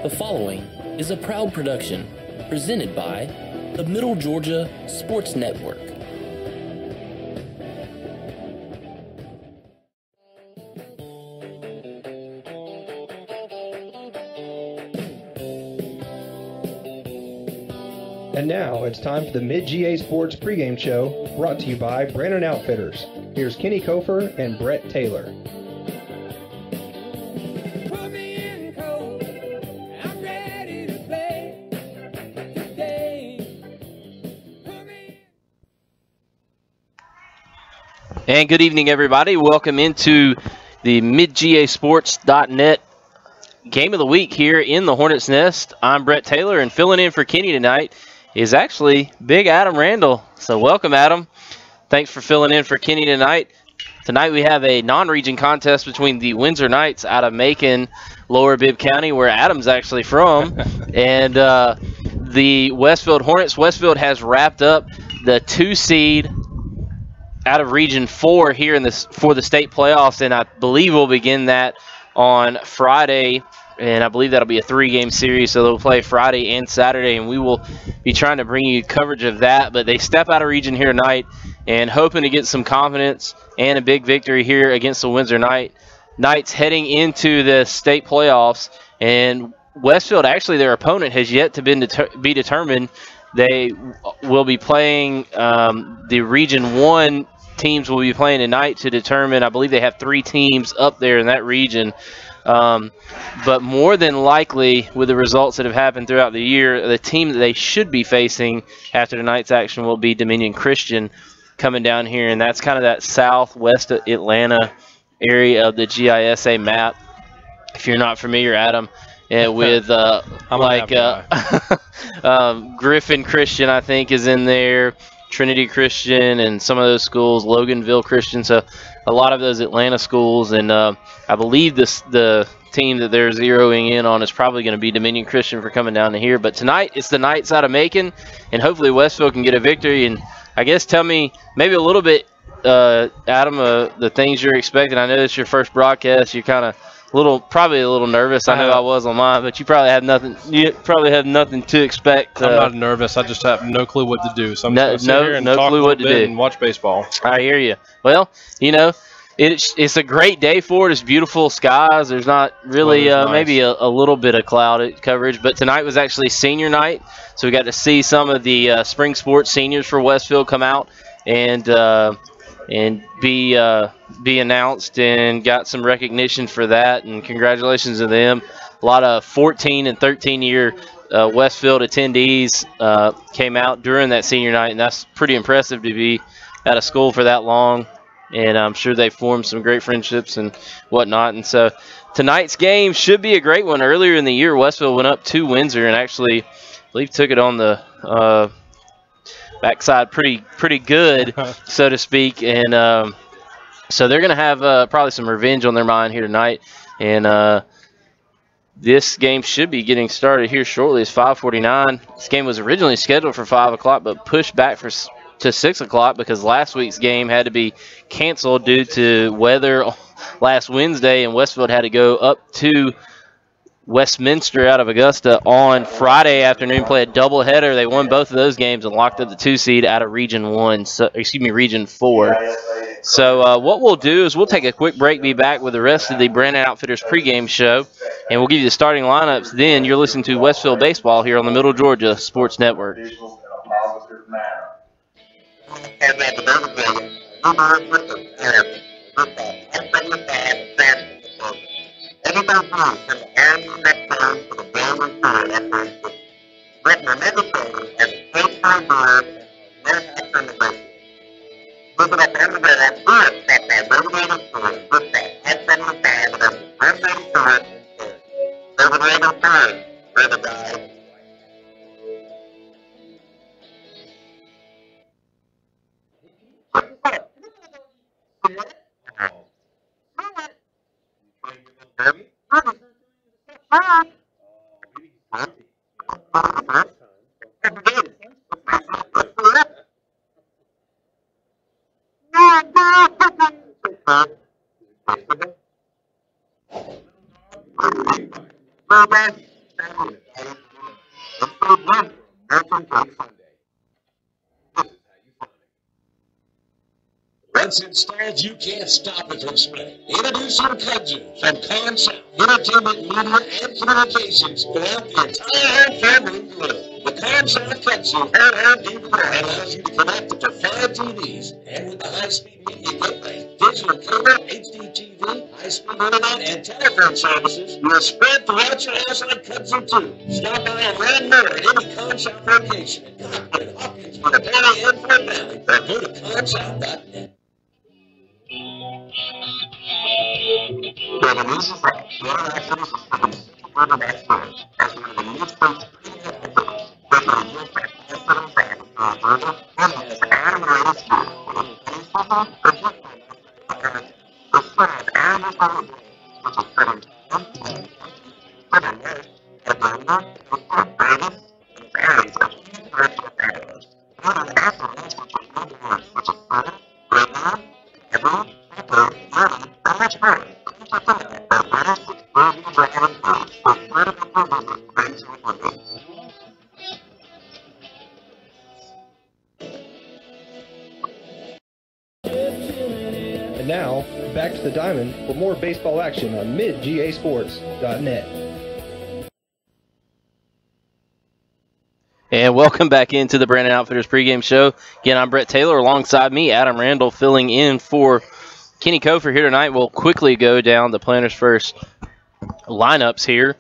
The following is a proud production presented by the Middle Georgia Sports Network. And now it's time for the Mid-GA Sports pregame show, brought to you by Brandon Outfitters. Here's Kenny Kofer and Brett Taylor. And good evening, everybody. Welcome into the midgasports.net Game of the Week here in the Hornets' Nest. I'm Brett Taylor, and filling in for Kenny tonight is actually Big Adam Randall. So welcome, Adam. Thanks for filling in for Kenny tonight. Tonight we have a non-region contest between the Windsor Knights out of Macon, Lower Bibb County, where Adam's actually from, and the Westfield Hornets. Westfield has wrapped up the 2-seed out of Region 4 here for the state playoffs, and I believe we'll begin that on Friday, and I believe that'll be a 3-game series, so they'll play Friday and Saturday, and we will be trying to bring you coverage of that. But they step out of region here tonight and hoping to get some confidence and a big victory here against the Windsor Knights heading into the state playoffs. And Westfield, actually their opponent has yet to be determined. They will be playing the Region 1 teams will be playing tonight to determine. I believe they have 3 teams up there in that region. But more than likely, with the results that have happened throughout the year, the team that they should be facing after tonight's action will be Dominion Christian coming down here, and that's kind of that southwest Atlanta area of the GISA map. If you're not familiar, Adam, with Griffin Christian, I think, is in there, Trinity Christian, and some of those schools, Loganville Christian, so a lot of those Atlanta schools, and I believe the team that they're zeroing in on is probably going to be Dominion Christian for coming down to here. But tonight it's the Knights out of Macon, and hopefully Westfield can get a victory. And I guess tell me maybe a little bit, Adam, the things you're expecting. I know it's your first broadcast. You're kind of probably a little nervous. I know I was on mine, but you probably have nothing. You probably have nothing to expect. I'm not nervous. I just have no clue what to do. So I'm just going to sit here and talk a little bit and watch baseball. I hear you. Well, you know, it's a great day for it. It's beautiful skies. There's not really nice. Maybe a little bit of cloud coverage, but tonight was actually senior night, so we got to see some of the spring sports seniors for Westfield come out and be announced, and got some recognition for that, and congratulations to them. A lot of 14 and 13-year Westfield attendees came out during that senior night, and that's pretty impressive to be out of school for that long, and I'm sure they formed some great friendships and whatnot. And so tonight's game should be a great one. Earlier in the year, Westfield went up to Windsor and actually, I believe, took it on the backside pretty good, so to speak. And so they're going to have probably some revenge on their mind here tonight. And this game should be getting started here shortly. It's 5:49. This game was originally scheduled for 5 o'clock, but pushed back to 6 o'clock because last week's game had to be canceled due to weather last Wednesday, and Westfield had to go up to Westminster out of Augusta on Friday afternoon, play a doubleheader. They won both of those games and locked up the 2-seed out of Region 4. So what we'll do is we'll take a quick break, be back with the rest of the Brandon Outfitters pregame show, and we'll give you the starting lineups. Then you're listening to Westfield Baseball here on the Middle Georgia Sports Network. Once installed, you can't stop it from spreading. Introducing kudzu from Concept Entertainment Media and Communications throughout the entire home family world. The Concept Kudzu LED remote allows you to connect up to 5 TVs, and with the high-speed media gateway, digital cable, HD TV, high-speed internet, and telephone services, you are spread throughout your house like kudzu too. Stop by and learn more at any Concept location in Cockburn, Hopkinsville, Perry, and Fort Valley, or go to concept.net. And now, back to the diamond for more baseball action on midgasports.net. And welcome back into the Brandon Outfitters pregame show. Again, I'm Brett Taylor. Alongside me, Adam Randall, filling in for Kenny Kofor here tonight. We'll quickly go down the Planters First lineups here.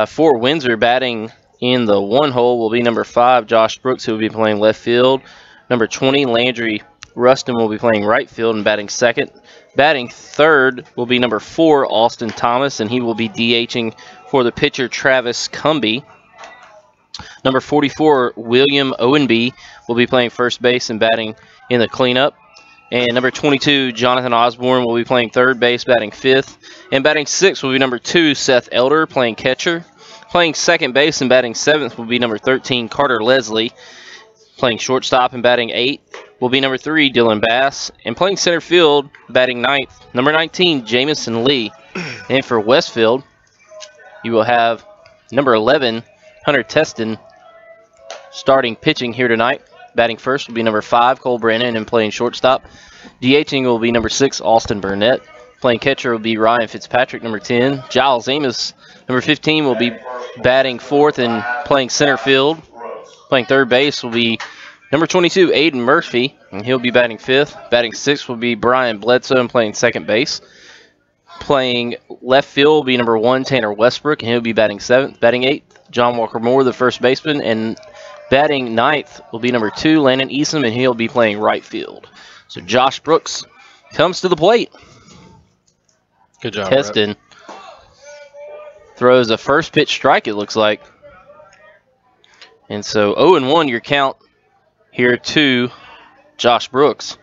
For Windsor, batting in the one hole will be number 5, Josh Brooks, who will be playing left field. Number 20, Landry Rustin, will be playing right field and batting second. Batting third will be number 4, Austin Thomas, and he will be DHing for the pitcher, Travis Cumby. Number 44, William Owenby, will be playing first base and batting in the cleanup. And number 22, Jonathan Osborne, will be playing third base, batting fifth. And batting sixth will be number 2, Seth Elder, playing catcher. Playing second base and batting seventh will be number 13, Carter Leslie. Playing shortstop and batting 8 will be number 3, Dylan Bass. And playing center field, batting ninth, number 19, Jamison Lee. And for Westfield, you will have number 11, Hunter Teston, starting pitching here tonight. Batting first will be number 5, Cole Brennan, and playing shortstop. DHing will be number 6, Austin Burnett. Playing catcher will be Ryan Fitzpatrick, number 10. Giles Amos, number 15, will be batting fourth and playing center field. Playing third base will be number 22, Aiden Murphy, and he'll be batting fifth. Batting sixth will be Brian Bledsoe and playing second base. Playing left field will be number 1, Tanner Westbrook, and he'll be batting seventh. Batting eighth, John Walker Moore, the first baseman, and batting ninth will be number 2, Landon Easom, and he'll be playing right field. So Josh Brooks comes to the plate. Good job, Teston throws a first pitch strike, it looks like. And so 0-1 your count here to Josh Brooks.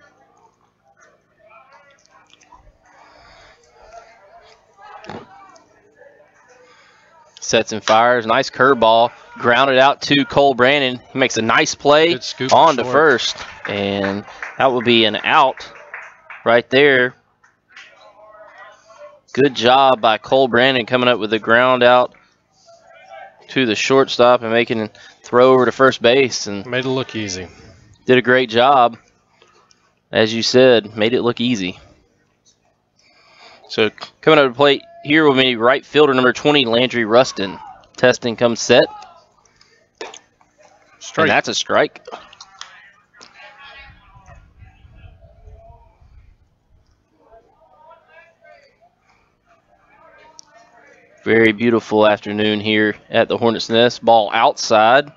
Sets and fires. Nice curveball. Grounded out to Cole Brannon. He makes a nice play on to first. And that will be an out right there. Good job by Cole Brannon coming up with a ground out to the shortstop and making a throw over to first base. And made it look easy. Did a great job. As you said, made it look easy. So coming up to the plate here will be right fielder number 20, Landry Rustin. Testing comes set. Strike. And that's a strike. Very beautiful afternoon here at the Hornets' Nest. Ball outside.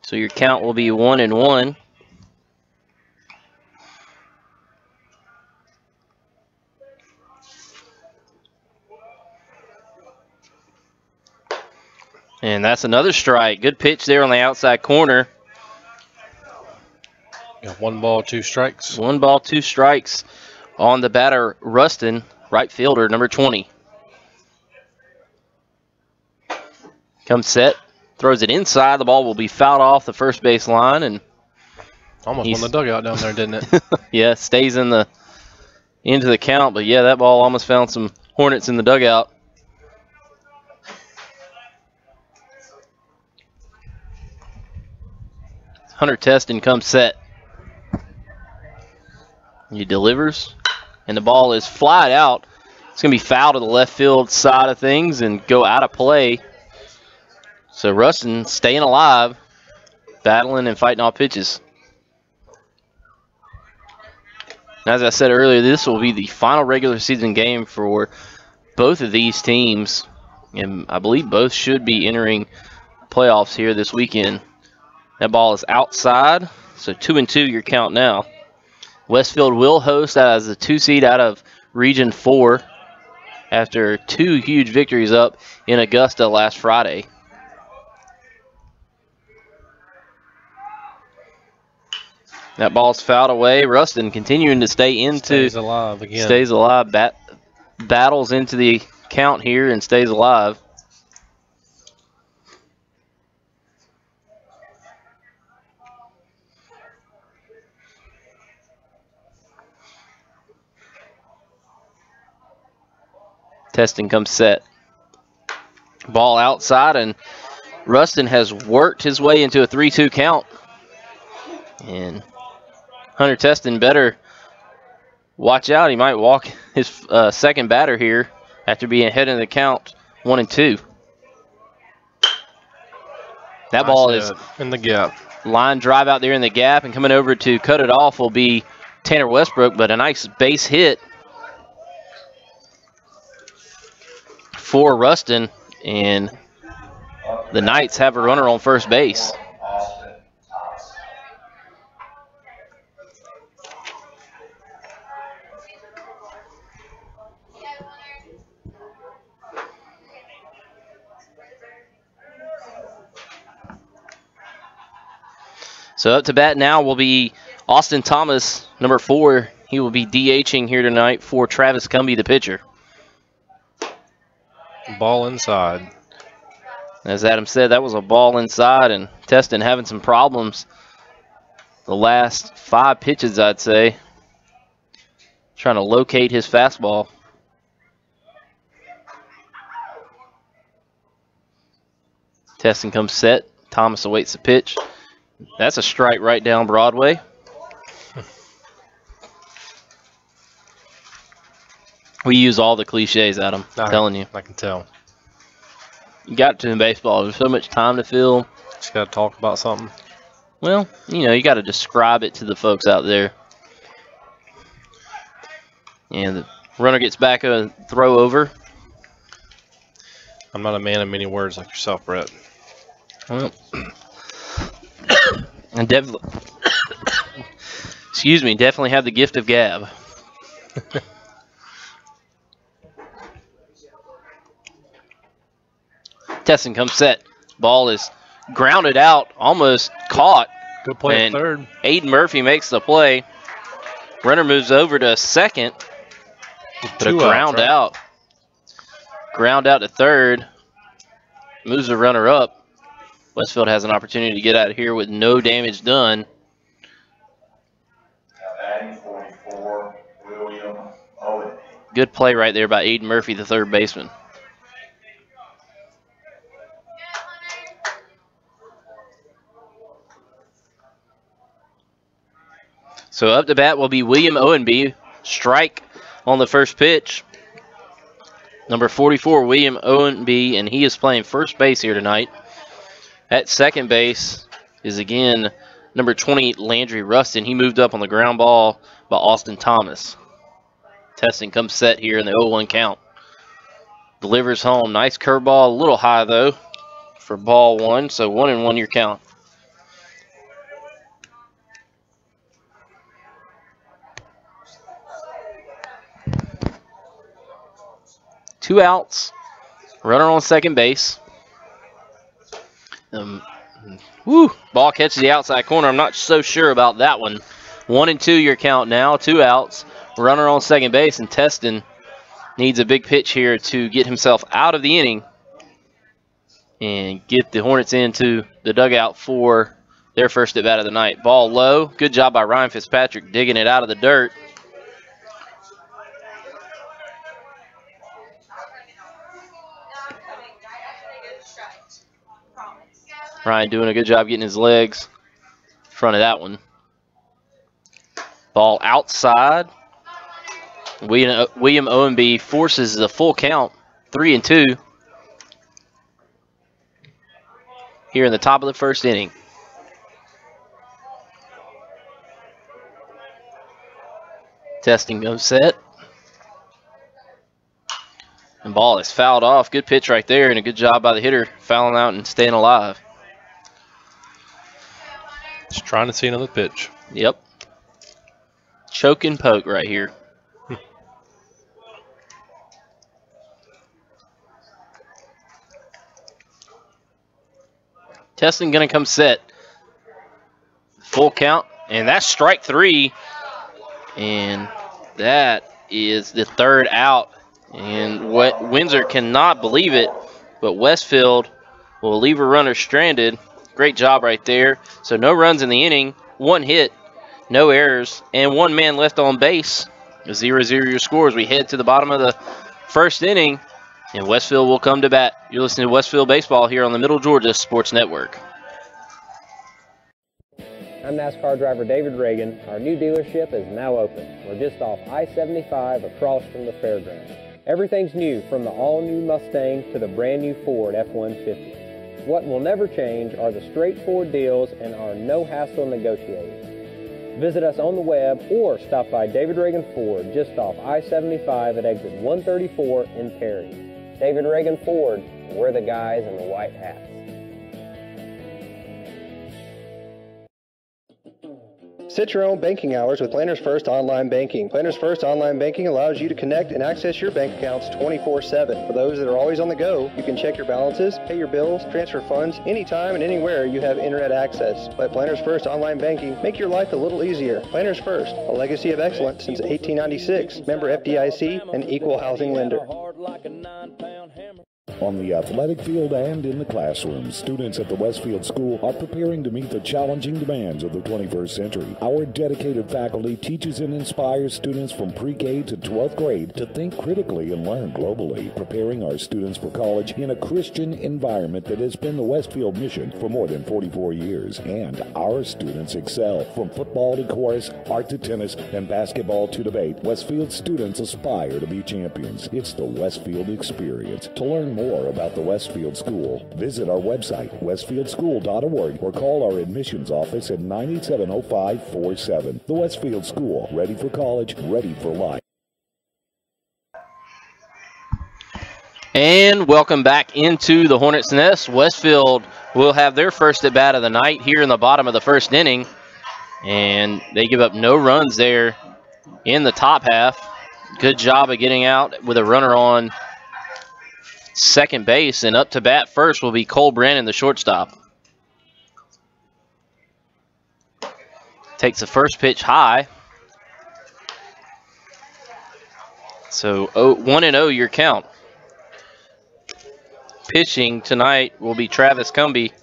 So your count will be 1-1. And that's another strike. Good pitch there on the outside corner. Got 1 ball, 2 strikes. 1 ball, 2 strikes on the batter, Rustin, right fielder, number 20. Comes set, throws it inside. The ball will be fouled off the first base line. And almost won the dugout down there, didn't it? Yeah, stays into the count. But, yeah, that ball almost found some Hornets in the dugout. Hunter Teston comes set. He delivers, and the ball is flied out. It's going to be fouled to the left field side of things and go out of play. So Ruston staying alive, battling and fighting off pitches. As I said earlier, this will be the final regular season game for both of these teams, and I believe both should be entering playoffs here this weekend. That ball is outside, so 2-2 your count now. Westfield will host as the 2 seed out of Region 4 after 2 huge victories up in Augusta last Friday. That ball's fouled away. Ruston continuing to stay into. Stays alive again. Stays alive. Battles into the count here and stays alive. Testing comes set. Ball outside, and Ruston has worked his way into a 3-2 count. And Hunter Teston better watch out. He might walk his second batter here after being ahead in the count 1-2. That ball is in the gap. Line drive out there in the gap, and coming over to cut it off will be Tanner Westbrook, but a nice base hit for Ruston, and the Knights have a runner on first base. So up to bat now will be Austin Thomas, number 4. He will be DHing here tonight for Travis Cumby, the pitcher. Ball inside. As Adam said, that was a ball inside, and Teston having some problems the last 5 pitches, I'd say. Trying to locate his fastball. Teston comes set. Thomas awaits the pitch. That's a strike right down Broadway. We use all the cliches, Adam. I'm telling you. I can tell. You got to in baseball. There's so much time to fill. Just got to talk about something. Well, you know, you got to describe it to the folks out there. And the runner gets back a throw over. I'm not a man of many words like yourself, Brett. Well, and definitely have the gift of gab. Teston comes set. Ball is grounded out, almost caught. Good play and at third. Aiden Murphy makes the play. Runner moves over to second. But a ground out. Ground out to third. Moves the runner up. Westfield has an opportunity to get out of here with no damage done. Good play right there by Aiden Murphy, the third baseman. So up to bat will be William Owenby. Strike on the first pitch. Number 44, William Owenby, and he is playing first base here tonight. At second base is, again, number 20, Landry Ruston. He moved up on the ground ball by Austin Thomas. Testing comes set here in the 0-1 count. Delivers home. Nice curveball. A little high, though, for ball 1. So 1-1 your count. Two outs. Runner on second base. Ball catches the outside corner. I'm not so sure about that one. 1-2 your count now. 2 outs. Runner on second base, and Teston needs a big pitch here to get himself out of the inning and get the Hornets into the dugout for their first at bat of the night. Ball low. Good job by Ryan Fitzpatrick digging it out of the dirt. Ryan doing a good job getting his legs front of that one. Ball outside. William Owenby forces the full count, 3-2. Here in the top of the first inning. Testing goes set. And ball is fouled off. Good pitch right there, and a good job by the hitter fouling out and staying alive. Just trying to see another pitch. Yep. Choke and poke right here. Testing going to come set. Full count, and that's strike 3. And that is the third out. And Windsor cannot believe it, but Westfield will leave a runner stranded. Great job right there. So no runs in the inning, 1 hit, no errors, and 1 man left on base. 0-0 your score as we head to the bottom of the first inning. And Westfield will come to bat. You're listening to Westfield Baseball here on the Middle Georgia Sports Network. I'm NASCAR driver David Reagan. Our new dealership is now open. We're just off I-75 across from the fairgrounds. Everything's new, from the all-new Mustang to the brand-new Ford F-150. What will never change are the straightforward deals and our no-hassle negotiating. Visit us on the web or stop by David Reagan Ford just off I-75 at exit 134 in Perry. David Reagan Ford, we're the guys in the white hats. Set your own banking hours with Planners First Online Banking. Planners First Online Banking allows you to connect and access your bank accounts 24/7. For those that are always on the go, you can check your balances, pay your bills, transfer funds anytime and anywhere you have internet access. Let Planners First Online Banking make your life a little easier. Planners First, a legacy of excellence since 1896. Member FDIC, an equal housing lender. On the athletic field and in the classroom, students at the Westfield School are preparing to meet the challenging demands of the 21st century. Our dedicated faculty teaches and inspires students from pre-K to 12th grade to think critically and learn globally, preparing our students for college in a Christian environment that has been the Westfield mission for more than 44 years. And our students excel. From football to chorus, art to tennis, and basketball to debate, Westfield students aspire to be champions. It's the Westfield experience. To learn more about the Westfield School, visit our website, westfieldschool.org, or call our admissions office at 987-0547. The Westfield School, ready for college, ready for life. And welcome back into the Hornets' Nest. Westfield will have their first at bat of the night here in the bottom of the first inning. And they give up no runs there in the top half. Good job of getting out with a runner on second base, and up to bat first will be Cole Brannon, the shortstop. Takes the first pitch high. So 1-0 your count. Pitching tonight will be Travis Cumbie,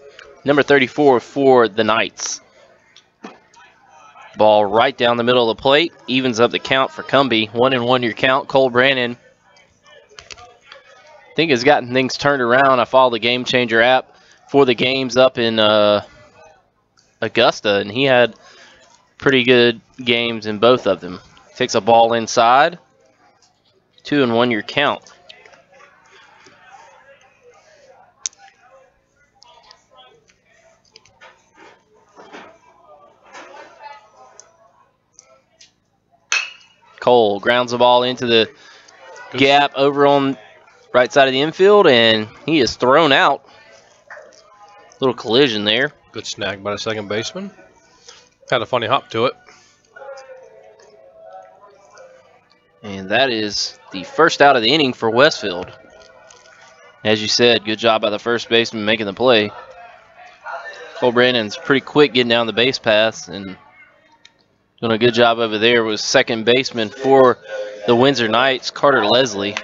number 34 for the Knights. Ball right down the middle of the plate, evens up the count for Cumbie. 1-1 your count. Cole Brannon, I think, has gotten things turned around. I follow the Game Changer app for the games up in Augusta, and he had pretty good games in both of them. Takes a ball inside. 2-1 your count. Cole grounds the ball into the gap over on right side of the infield, and he is thrown out. Little collision there. Good snag by the second baseman. Had a funny hop to it. And that is the first out of the inning for Westfield. As you said, good job by the first baseman making the play. Cole Brandon's pretty quick getting down the base paths and doing a good job over there with second baseman for the Windsor Knights, Carter Leslie.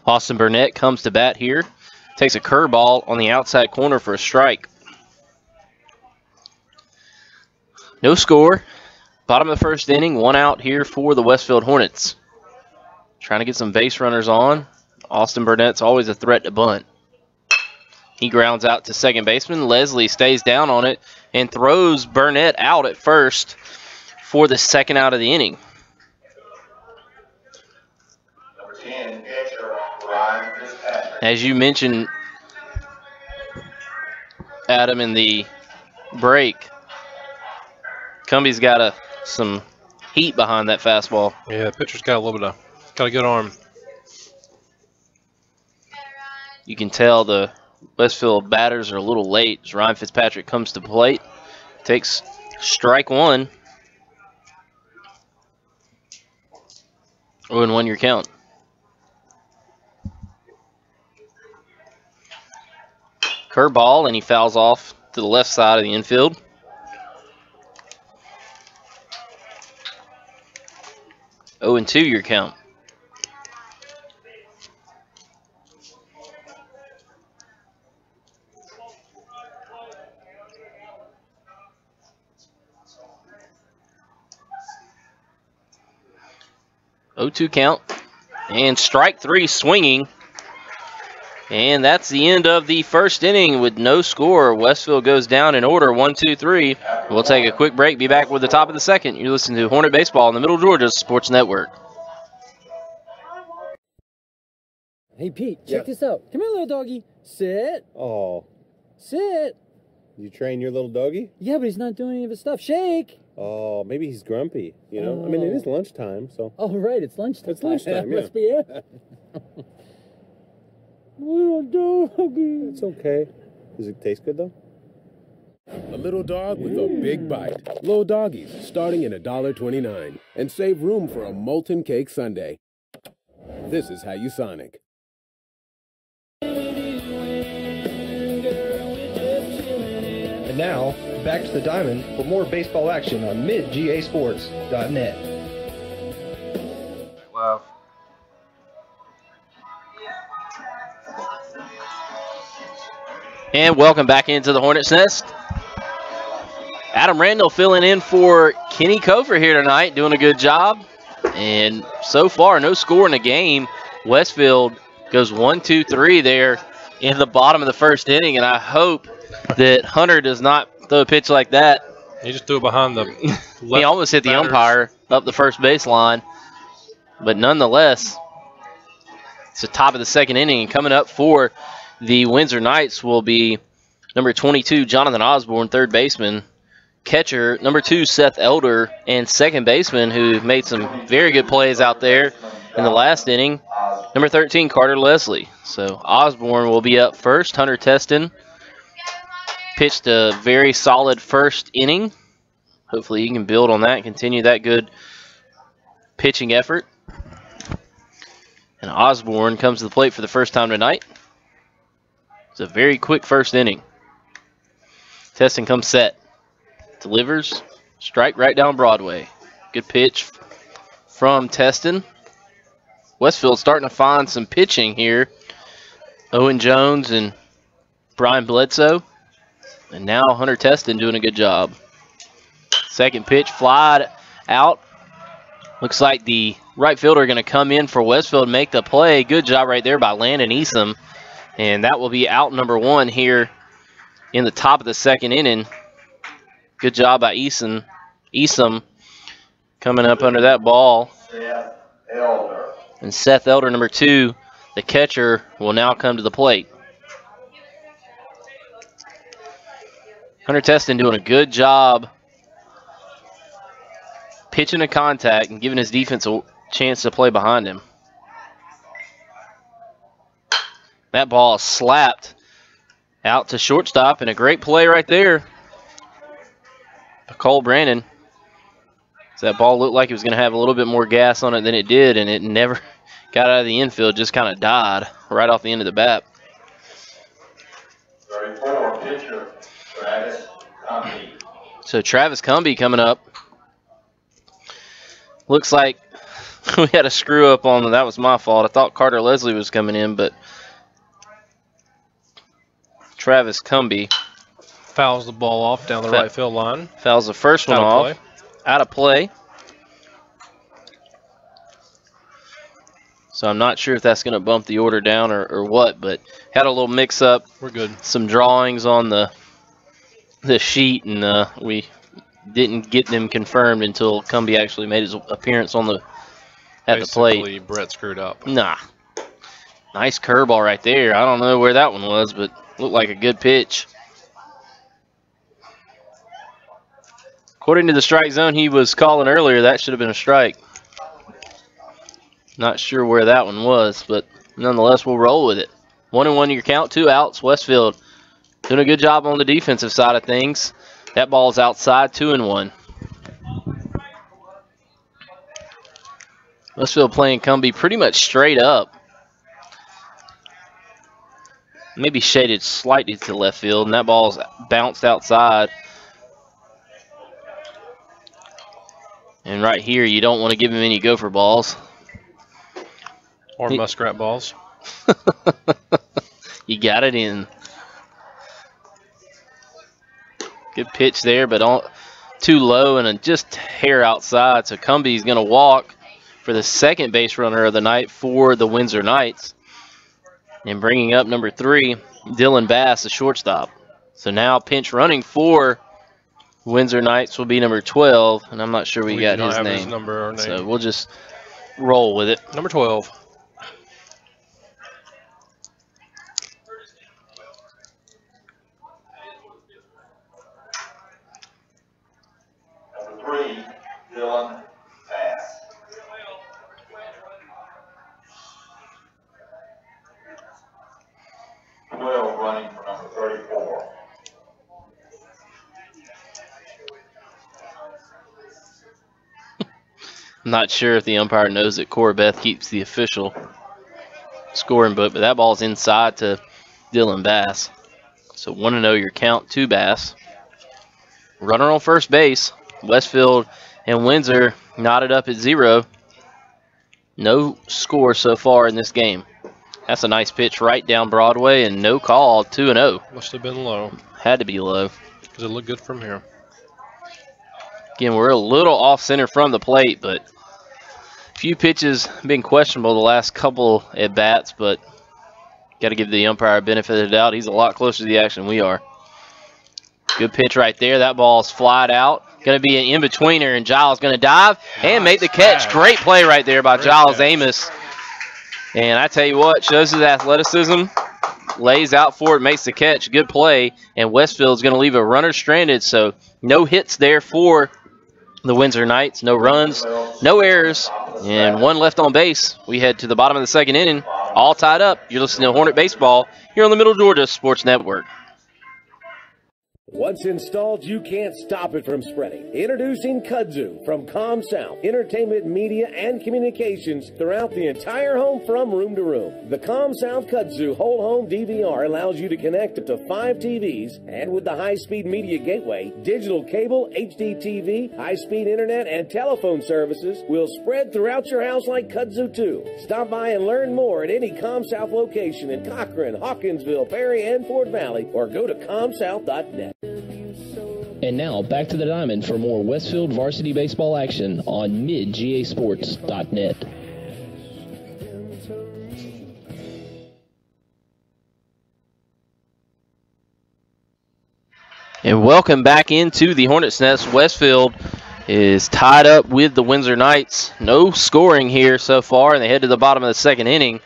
Austin Burnett comes to bat here. Takes a curveball on the outside corner for a strike. No score. Bottom of the first inning, 1 out here for the Westfield Hornets. Trying to get some base runners on. Austin Burnett's always a threat to bunt. He grounds out to second baseman. Leslie stays down on it and throws Burnett out at first for the second out of the inning. As you mentioned, Adam, in the break, Cumbie's got some heat behind that fastball. Yeah, the pitcher's got a good arm. You can tell the Westfield batters are a little late as Ryan Fitzpatrick comes to plate. Takes strike one. 0-1 your count. Curveball, and he fouls off to the left side of the infield. Oh, 0-2 your count. Oh, 0-2 count. And strike three swinging. And that's the end of the first inning with no score. Westfield goes down in order, 1-2-3. We'll take a quick break, be back with the top of the second. You're listening to Hornet Baseball on the Middle Georgia Sports Network. Hey, Pete, check this out. Come here, little doggy. Sit. Oh. Sit. You train your little doggy? Yeah, but he's not doing any of his stuff. Shake. Oh, maybe he's grumpy, you know? I mean, it is lunchtime, so. Oh, right, it's lunchtime. It's lunchtime, yeah. Must be it. Little doggy. It's okay. Does it taste good, though? A little dog with a big bite. Little doggies, starting at $1.29. And save room for a molten cake sundae. This is how you Sonic. And now, back to the diamond for more baseball action on midgasports.net. Wow. And welcome back into the Hornets' Nest. Adam Randall filling in for Kenny Cofer here tonight, doing a good job. And so far, no score in the game. Westfield goes 1-2-3 there in the bottom of the first inning, and I hope that Hunter does not throw a pitch like that. He just threw it behind the left. He almost hit the umpire up the first baseline. But nonetheless, it's the top of the second inning. And coming up for the Windsor Knights will be number 22, Jonathan Osborne, third baseman. Catcher, number 2, Seth Elder, and second baseman, who made some very good plays out there in the last inning, number 13, Carter Leslie. So Osborne will be up first. Hunter Teston pitched a very solid first inning. Hopefully he can build on that and continue that good pitching effort. And Osborne comes to the plate for the first time tonight. It's a very quick first inning. Teston comes set. Delivers. Strike right down Broadway. Good pitch from Teston. Westfield starting to find some pitching here. Owen Jones and Brian Bledsoe. And now Hunter Teston doing a good job. Second pitch flied out. Looks like the right fielder going to come in for Westfield and make the play. Good job right there by Landon Easom. And that will be out number 1 here in the top of the second inning. Good job by Easom coming up under that ball. And Seth Elder, number 2, the catcher, will now come to the plate. Hunter Teston doing a good job pitching to contact and giving his defense a chance to play behind him. That ball slapped out to shortstop, and a great play right there. Cole Brandon. So that ball looked like it was going to have a little bit more gas on it than it did, and it never got out of the infield, just kind of died right off the end of the bat. 34, pitcher, Travis Cumbie. So Travis Cumbie coming up. Looks like we had a screw up on that. Was my fault. I thought Carter Leslie was coming in, but Travis Cumbie fouls the ball off down the right field line. Fouls the first one off. Out of play. So I'm not sure if that's going to bump the order down or what, but had a little mix-up. We're good. Some drawings on the sheet, and we didn't get them confirmed until Cumbie actually made his appearance on the plate. Basically, Brett screwed up. Nah. Nice curveball right there. I don't know where that one was, but looked like a good pitch. According to the strike zone he was calling earlier, that should have been a strike. Not sure where that one was, but nonetheless, we'll roll with it. 1-1 your count, 2 outs. Westfield doing a good job on the defensive side of things. That ball's outside, 2-1. Westfield playing Cumbie pretty much straight up. Maybe shaded slightly to left field, and that ball's bounced outside. And right here, you don't want to give him any gopher balls. Or muskrat balls. You got it in. Good pitch there, but too low and just hair outside. So Cumbie's going to walk for the second base runner of the night for the Windsor Knights. And bringing up number 3, Dylan Bass, the shortstop. So now pinch running for Windsor Knights will be number 12, and I'm not sure we got his name. His number or name. So we'll just roll with it. Number 12. Number 3, Dylan Bass. Running for number 34. I'm not sure if the umpire knows that Corbeth keeps the official scoring book, but that ball's inside to Dylan Bass. So 1-0 your count, 2 Bass. Runner on first base. Westfield and Windsor knotted up at 0. No score so far in this game. That's a nice pitch right down Broadway, and no call, 2-0. Must have been low. Had to be low. Because it looked good from here. Again, we're a little off center from the plate, but a few pitches been questionable the last couple at bats, but got to give the umpire a benefit of the doubt. He's a lot closer to the action than we are. Good pitch right there. That ball's flied out. Going to be an in-betweener, and Giles going to dive and make the catch. Great play right there by Giles Amos. And I tell you what, shows his athleticism, lays out for it, makes the catch. Good play, and Westfield's going to leave a runner stranded, so no hits there for the Windsor Knights. No runs, no errors, and 1 left on base. We head to the bottom of the second inning, all tied up. You're listening to Hornet Baseball here on the Middle Georgia Sports Network. Once installed, you can't stop it from spreading. Introducing Kudzu from ComSouth, entertainment, media, and communications throughout the entire home from room to room. The ComSouth Kudzu whole home DVR allows you to connect up to 5 TVs, and with the high-speed media gateway, digital cable, HD TV, high-speed internet, and telephone services will spread throughout your house like Kudzu 2. Stop by and learn more at any ComSouth location in Cochran, Hawkinsville, Perry, and Fort Valley, or go to comsouth.net. And now, back to the diamond for more Westfield varsity baseball action on midgasports.net. And welcome back into the Hornets' Nest. Westfield is tied up with the Windsor Knights. No scoring here so far, and they head to the bottom of the second inning.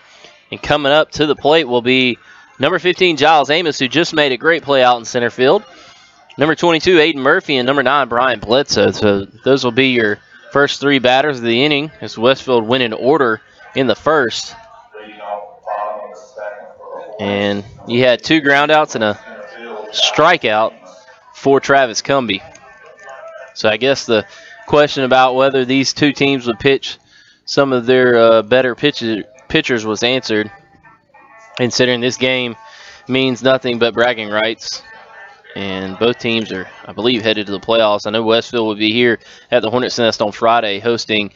And coming up to the plate will be number 15, Giles Amos, who just made a great play out in center field. Number 22, Aiden Murphy, and number 9, Brian Bledsoe. So those will be your first 3 batters of the inning as Westfield went in order in the first. And you had 2 groundouts and a strikeout for Travis Cumbie. So I guess the question about whether these 2 teams would pitch some of their better pitchers was answered, considering this game means nothing but bragging rights. And both teams are, I believe, headed to the playoffs. I know Westfield will be here at the Hornets' Nest on Friday hosting,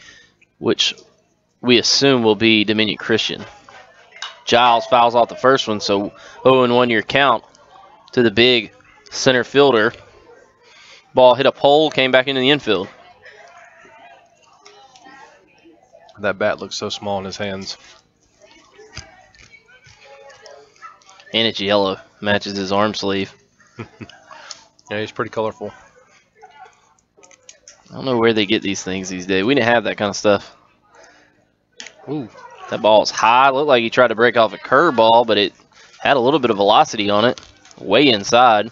which we assume will be Dominion Christian. Giles fouls off the first one, so 0-1 your count to the big center fielder. Ball hit a pole, came back into the infield. That bat looks so small in his hands. And it's yellow. Matches his arm sleeve. Yeah, he's pretty colorful. I don't know where they get these things these days. We didn't have that kind of stuff. Ooh. That ball's high. Looked like he tried to break off a curveball, but it had a little bit of velocity on it. Way inside.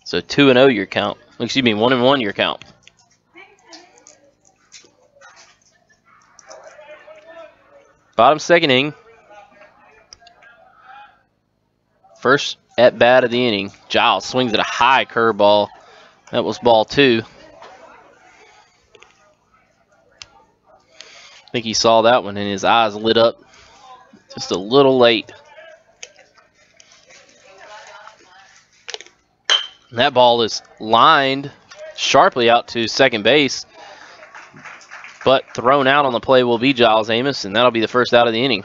So 2-0 your count. Excuse me, 1-1 your count. Bottom second inning. First at bat of the inning. Giles swings at a high curveball. That was ball 2. I think he saw that one and his eyes lit up just a little late. And that ball is lined sharply out to second base, but thrown out on the play will be Giles Amos, and that'll be the first out of the inning.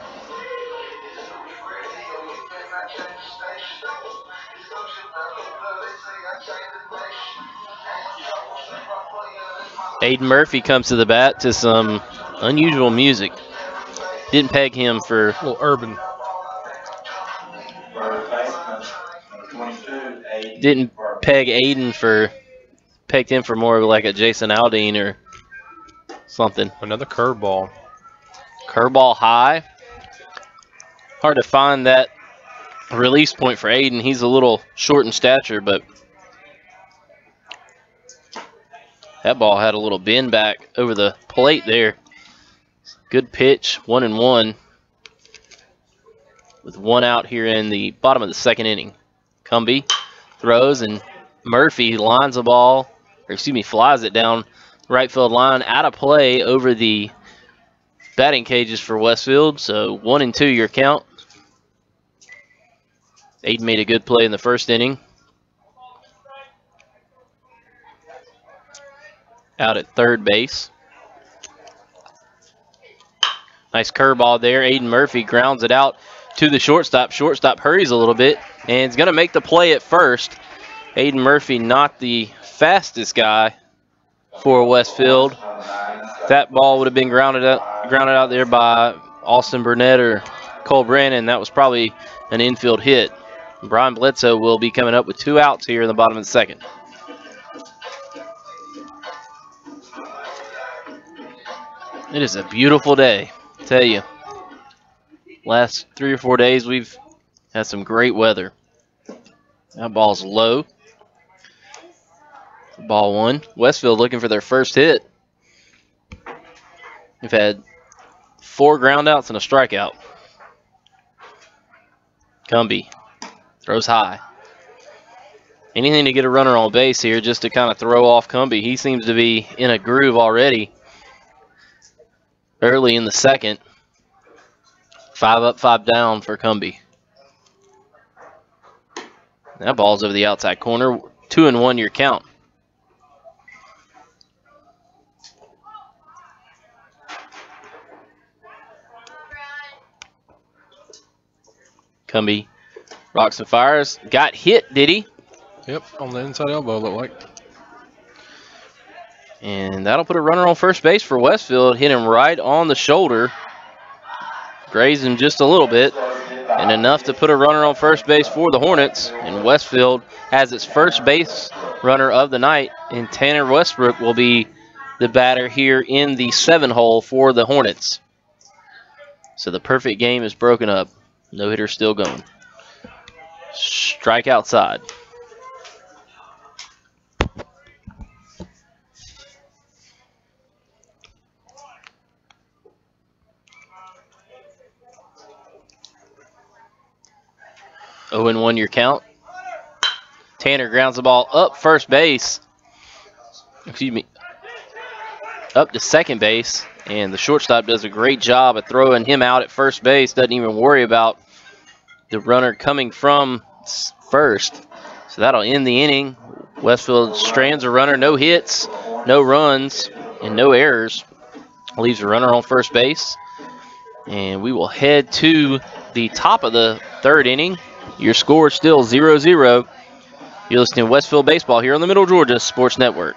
Aiden Murphy comes to the bat to some unusual music. Didn't peg him for... A little urban. Didn't peg Aiden for... Pegged him for more of like a Jason Aldean or something. Another curveball. Curveball high. Hard to find that release point for Aiden. He's a little short in stature, but that ball had a little bend back over the plate there. Good pitch, 1-1. With one out here in the bottom of the second inning. Cumbie throws and Murphy lines the ball, or excuse me, flies it down right field line, out of play over the batting cages for Westfield. So 1-2 your count. Aiden made a good play in the first inning. Out at third base. Nice curveball there. Aiden Murphy grounds it out to the shortstop. Shortstop hurries a little bit and is going to make the play at first. Aiden Murphy not the fastest guy for Westfield. That ball would have been grounded out there by Austin Burnett or Cole Brandon. That was probably an infield hit. Brian Bledsoe will be coming up with 2 outs here in the bottom of the second. It is a beautiful day, I tell you. Last 3 or 4 days we've had some great weather. That ball's low. Ball 1. Westfield looking for their first hit. We've had 4 groundouts and a strikeout. Cumbie throws high. Anything to get a runner on base here just to kind of throw off Cumbie. He seems to be in a groove already. Early in the second. 5 up, 5 down for Cumbie. That ball's over the outside corner. 2-1 your count. Cumbie rocks and fires. Got hit, did he? Yep, on the inside elbow, looked like. And that'll put a runner on first base for Westfield. Hit him right on the shoulder. Grazed him just a little bit. And enough to put a runner on first base for the Hornets. And Westfield has its first base runner of the night. And Tanner Westbrook will be the batter here in the 7-hole for the Hornets. So the perfect game is broken up. No hitter still going. Strike outside. Oh, 0-1 your count. Tanner grounds the ball up first base. Excuse me. Up to second base. And the shortstop does a great job of throwing him out at first base. Doesn't even worry about the runner coming from first. So that'll end the inning. Westfield strands a runner. No hits, no runs, and no errors. Leaves a runner on first base. And we will head to the top of the third inning. Your score is still 0-0. You're listening to Westfield Baseball here on the Middle Georgia Sports Network.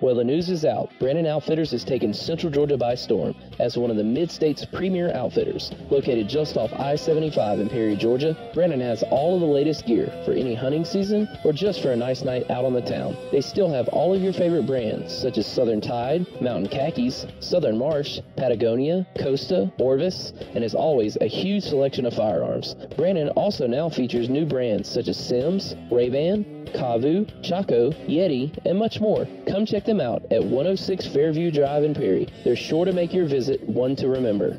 Well, the news is out. Brandon Outfitters has taken Central Georgia by storm as one of the Mid-State's premier outfitters. Located just off I-75 in Perry, Georgia, Brandon has all of the latest gear for any hunting season or just for a nice night out on the town. They still have all of your favorite brands such as Southern Tide, Mountain Khakis, Southern Marsh, Patagonia, Costa, Orvis, and as always, a huge selection of firearms. Brandon also now features new brands such as Sims, Ray-Ban, Kavu, Chaco, Yeti, and much more. Come check them out at 106 Fairview Drive in Perry. They're sure to make your visit one to remember.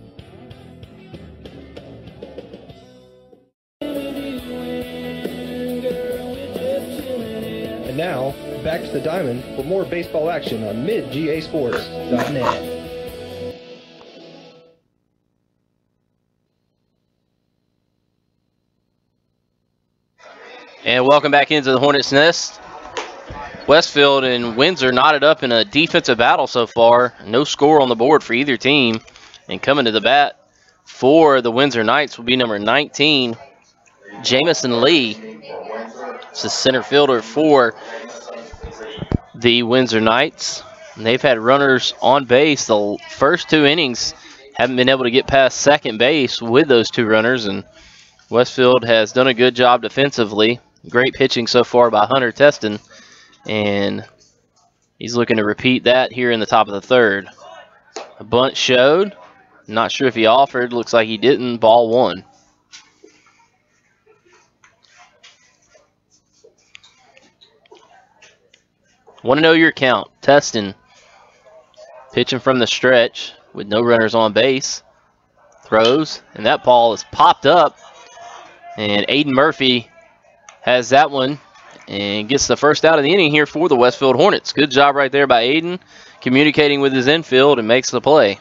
And now, back to the diamond for more baseball action on midgasports.net. And welcome back into the Hornets' Nest. Westfield and Windsor knotted up in a defensive battle so far. No score on the board for either team. And coming to the bat for the Windsor Knights will be number 19, Jamison Lee. It's the center fielder for the Windsor Knights. And they've had runners on base the first 2 innings. Haven't been able to get past second base with those 2 runners. And Westfield has done a good job defensively. Great pitching so far by Hunter Teston, and he's looking to repeat that here in the top of the 3rd. A bunt showed. Not sure if he offered. Looks like he didn't. Ball 1. Want to know your count. Teston pitching from the stretch with no runners on base. Throws, and that ball is popped up, and Aiden Murphy has that one and gets the first out of the inning here for the Westfield Hornets. Good job right there by Aiden, communicating with his infield, and makes the play.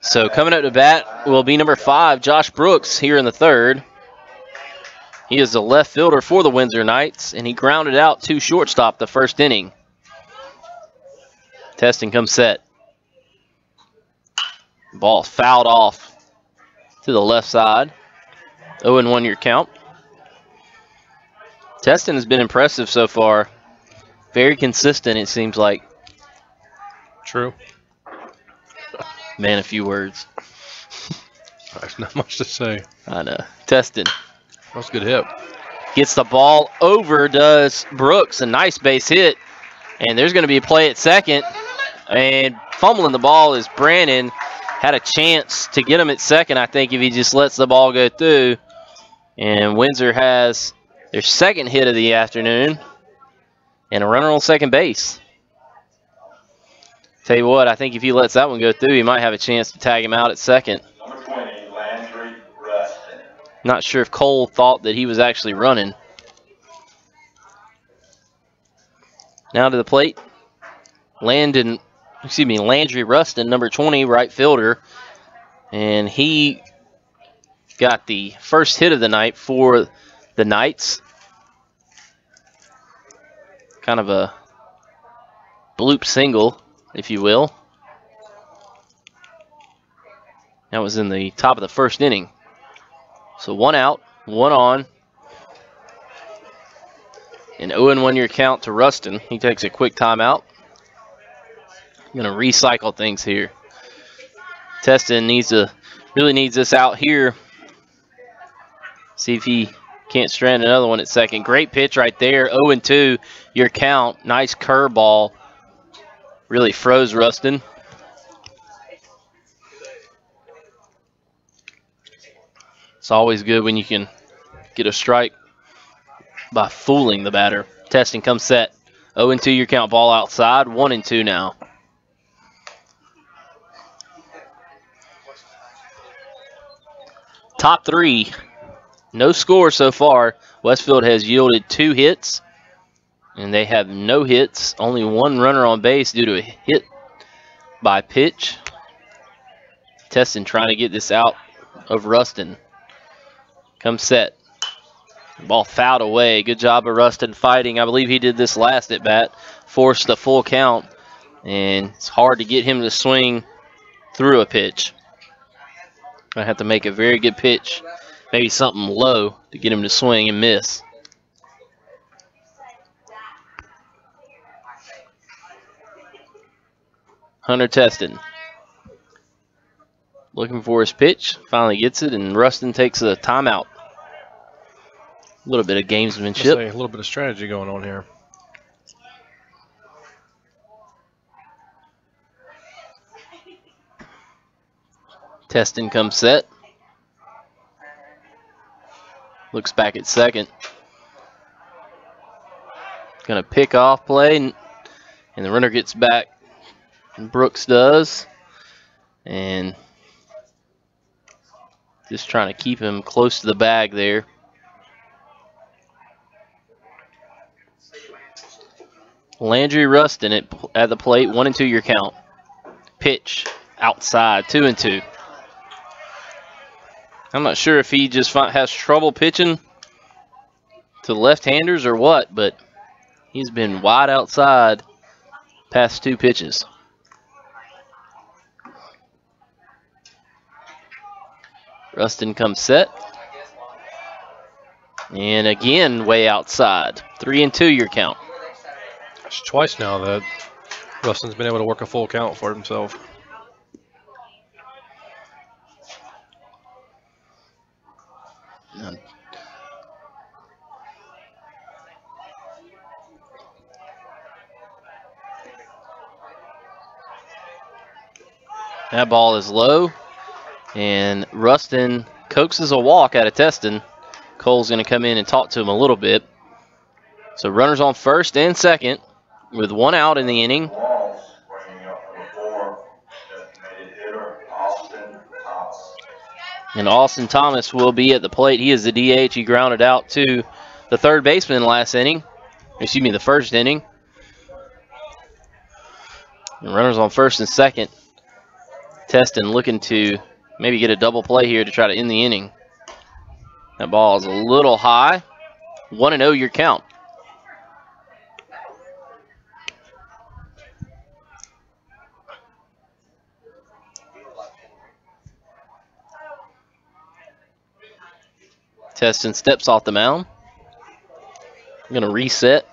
So coming up to bat will be number 5, Josh Brooks, here in the 3rd. He is the left fielder for the Windsor Knights, and he grounded out to shortstop the first inning. Testing comes set. Ball fouled off to the left side. 0-1 your count. Teston has been impressive so far. Very consistent, it seems like. True. Man, a few words. There's not much to say. I know. Teston. That was a good hit. Gets the ball over, does Brooks. A nice base hit. And there's going to be a play at second. And fumbling the ball is Brandon. Had a chance to get him at second, I think, if he just lets the ball go through. And Windsor has their second hit of the afternoon and a runner on second base. Tell you what, I think if he lets that one go through, he might have a chance to tag him out at second. Number 20, Landry Rustin. Not sure if Cole thought that he was actually running. Now to the plate. Landry Rustin, number 20, right fielder. And he got the first hit of the night for the Knights. Kind of a bloop single, if you will. That was in the top of the first inning. So 1 out, 1 on. An 0-1 your count to Rustin. He takes a quick timeout. Going to recycle things here. Teston really needs this out here. See if he can't strand another one at second. Great pitch right there. 0-2 your count. Nice curveball. Really froze Rustin. It's always good when you can get a strike by fooling the batter. Testing comes set. 0-2 your count. Ball outside. 1-2 now. Top 3. No score so far. Westfield has yielded 2 hits. And they have no hits. Only 1 runner on base due to a hit by pitch. Teston trying to get this out of Rustin. Comes set. Ball fouled away. Good job of Rustin fighting. I believe he did this last at bat. Forced the full count. And it's hard to get him to swing through a pitch. I have to make a very good pitch. Maybe something low to get him to swing and miss. Hunter Teston. Looking for his pitch. Finally gets it, and Rustin takes a timeout. A little bit of gamesmanship. A little bit of strategy going on here. Teston comes set. Looks back at second. Gonna pick off play, and the runner gets back. And Brooks does. And just trying to keep him close to the bag there. Landry Rustin at the plate, 1-2 your count. Pitch outside, 2-2. I'm not sure if he just has trouble pitching to the left-handers or what, but he's been wide outside past 2 pitches. Rustin comes set. And again, way outside. 3-2 your count. It's twice now that Rustin's been able to work a full count for himself. That ball is low, and Rustin coaxes a walk out of Teston. Cole's going to come in and talk to him a little bit. So runners on first and second with 1 out in the inning. And Austin Thomas will be at the plate. He is the DH. He grounded out to the third baseman last inning. Excuse me, the first inning. And runners on first and second. Teston looking to maybe get a double play here to try to end the inning. That ball is a little high. 1-0 your count. Teston steps off the mound. I'm going to reset.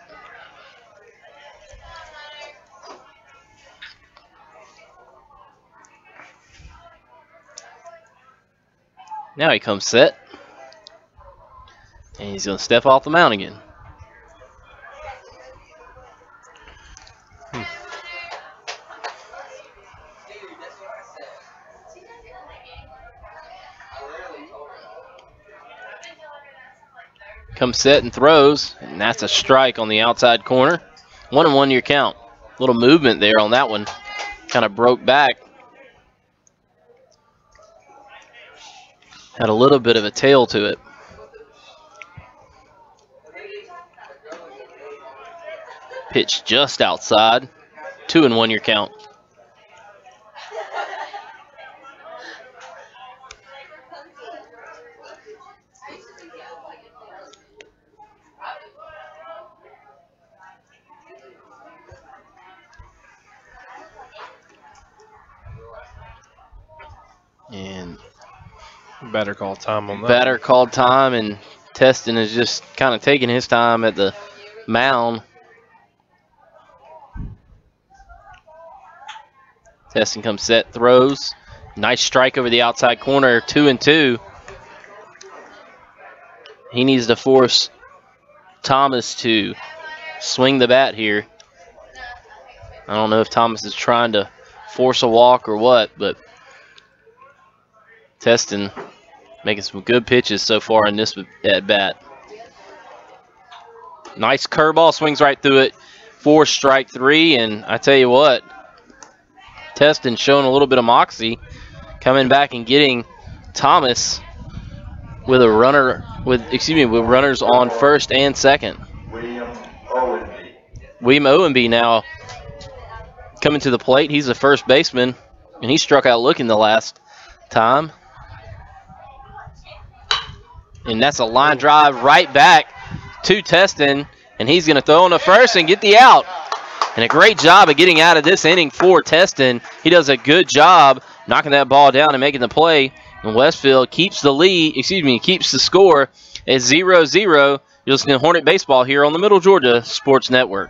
Now he comes set. And he's going to step off the mound again. Comes set and throws, and that's a strike on the outside corner. 1-1 your count. A little movement there on that one. Kind of broke back. Had a little bit of a tail to it. Pitch just outside. 2-1 your count. And batter called time on that. Batter called time, and Teston is just kind of taking his time at the mound. Teston comes set, throws. Nice strike over the outside corner, 2-2. He needs to force Thomas to swing the bat here. I don't know if Thomas is trying to force a walk or what, but Teston making some good pitches so far in this at bat. Nice curveball, swings right through it for strike 3, and I tell you what, Teston showing a little bit of moxie, coming back and getting Thomas with a runner with runners on first and second. William Owenby now coming to the plate. He's the first baseman, and he struck out looking the last time. And that's a line drive right back to Teston, and he's going to throw on the first and get the out. And a great job of getting out of this inning for Teston. He does a good job knocking that ball down and making the play. And Westfield keeps the lead, keeps the score at 0-0. You're listening to Hornet Baseball here on the Middle Georgia Sports Network.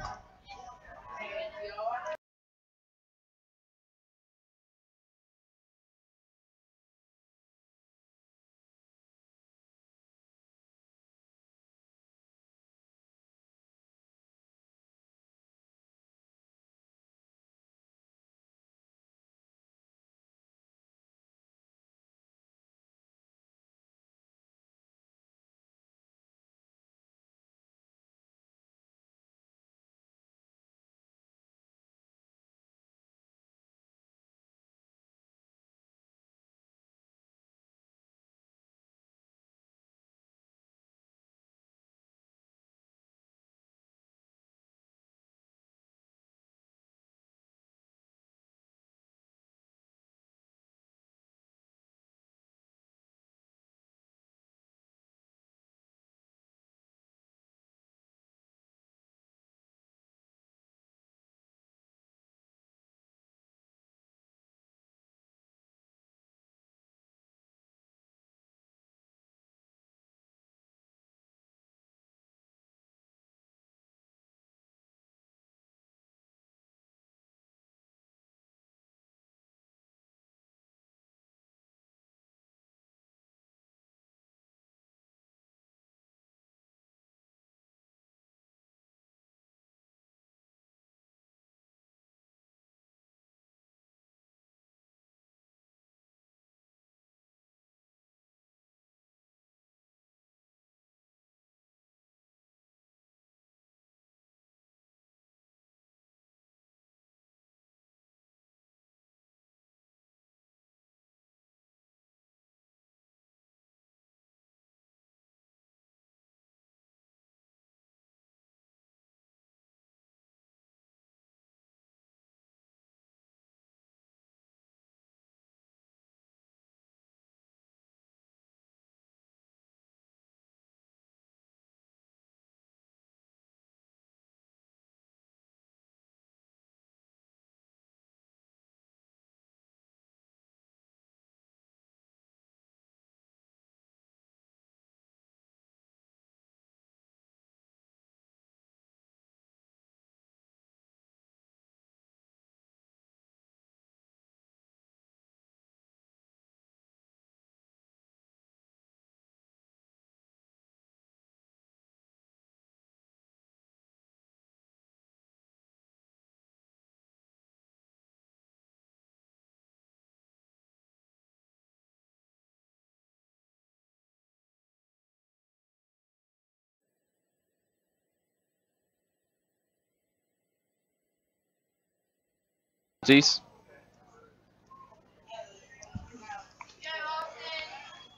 penalties.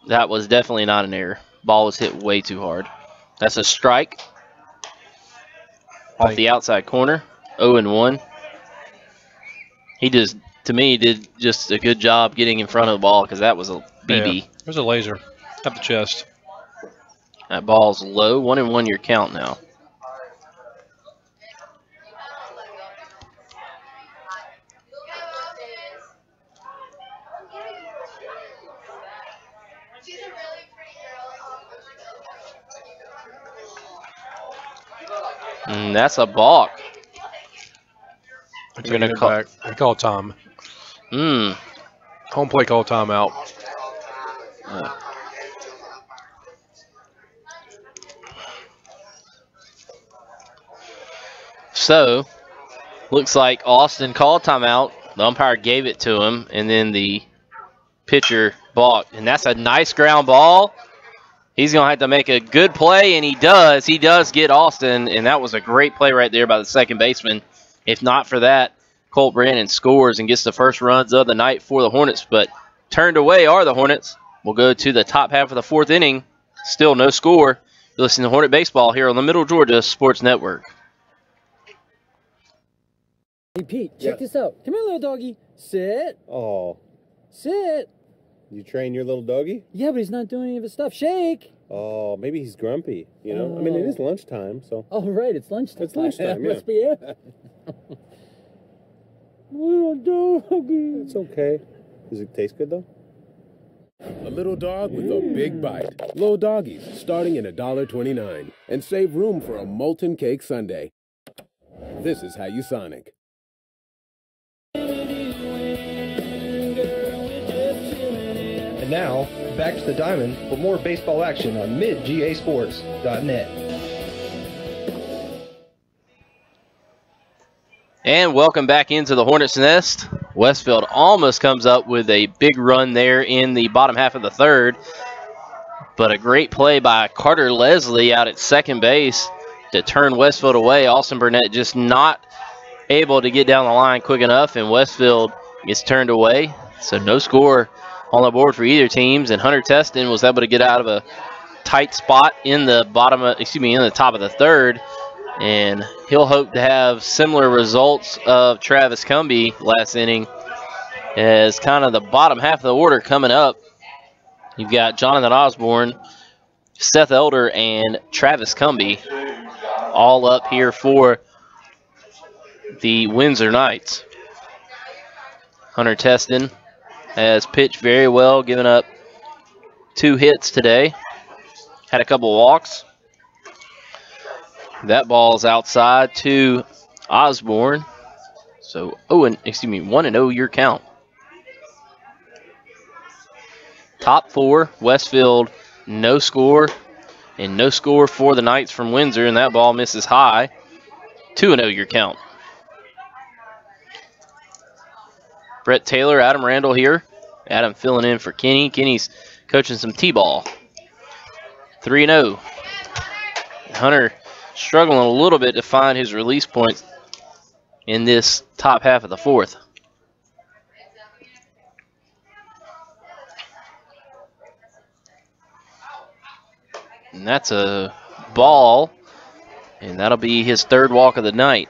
That was definitely not an error. Ball was hit way too hard. That's a strike off the outside corner. 0-1. He just, to me, did just a good job getting in front of the ball because that was a BB. Yeah, it was a laser up the chest. That ball's low. 1-1 your count now. And that's a balk. You're going to call back. I call time. Home plate call timeout. So, looks like Austin called timeout. The umpire gave it to him, and then the pitcher balked. And that's a nice ground ball. He's going to have to make a good play, and he does. He does get Austin, and that was a great play right there by the second baseman. If not for that, Colt Brandon scores and gets the first runs of the night for the Hornets, but turned away are the Hornets. We'll go to the top half of the fourth inning. Still no score. You're listening to Hornet Baseball here on the Middle Georgia Sports Network. Hey, Pete, check this out. Come here, little doggy. Sit. Oh. Sit. You train your little doggy? Yeah, but he's not doing any of his stuff. Shake. Oh, maybe he's grumpy, you know? I mean, it is lunchtime, so. Oh, right, it's lunchtime. It's lunchtime, yeah. Must be it. Little doggy. It's okay. Does it taste good, though? A little dog with a big bite. Little doggies, starting at $1.29. And save room for a molten cake sundae. This is how you Sonic. And now, back to the diamond for more baseball action on midgasports.net. And welcome back into the Hornets' nest. Westfield almost comes up with a big run there in the bottom half of the third. But a great play by Carter Leslie out at second base to turn Westfield away. Austin Burnett just not able to get down the line quick enough, and Westfield gets turned away. So no score on the board for either teams, and Hunter Teston was able to get out of a tight spot in the in the top of the third, and he'll hope to have similar results of Travis Cumbie last inning as kind of the bottom half of the order coming up. You've got Jonathan Osborne, Seth Elder, and Travis Cumbie all up here for the Windsor Knights. Hunter Teston has pitched very well, giving up 2 hits today. Had a couple walks. That ball's outside to Osborne. So 1-0 your count. Top 4, Westfield, no score. And no score for the Knights from Windsor, and that ball misses high. 2-0 your count. Brett Taylor, Adam Randall here. Adam filling in for Kenny. Kenny's coaching some T-ball. 3-0. Hunter struggling a little bit to find his release points in this top half of the fourth. And that's a ball, and that'll be his third walk of the night.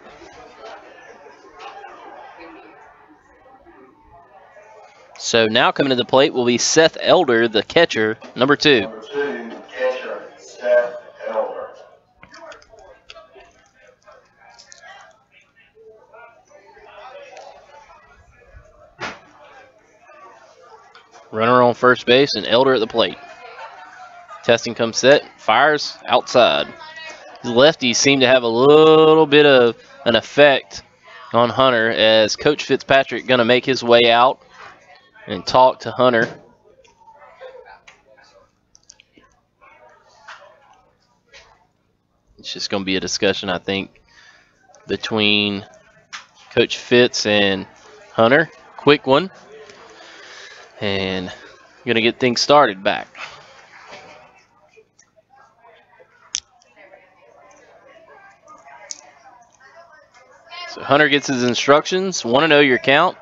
So now coming to the plate will be Seth Elder, the catcher, number 2. Number 2, catcher, Seth Elder. Runner on first base and Elder at the plate. Testing comes set, fires outside. The lefties seem to have a little bit of an effect on Hunter as Coach Fitzpatrick going to make his way out and talk to Hunter. It's just going to be a discussion, I think, between Coach Fitz and Hunter. Quick one. And going to get things started back. So Hunter gets his instructions. 1-0 your count.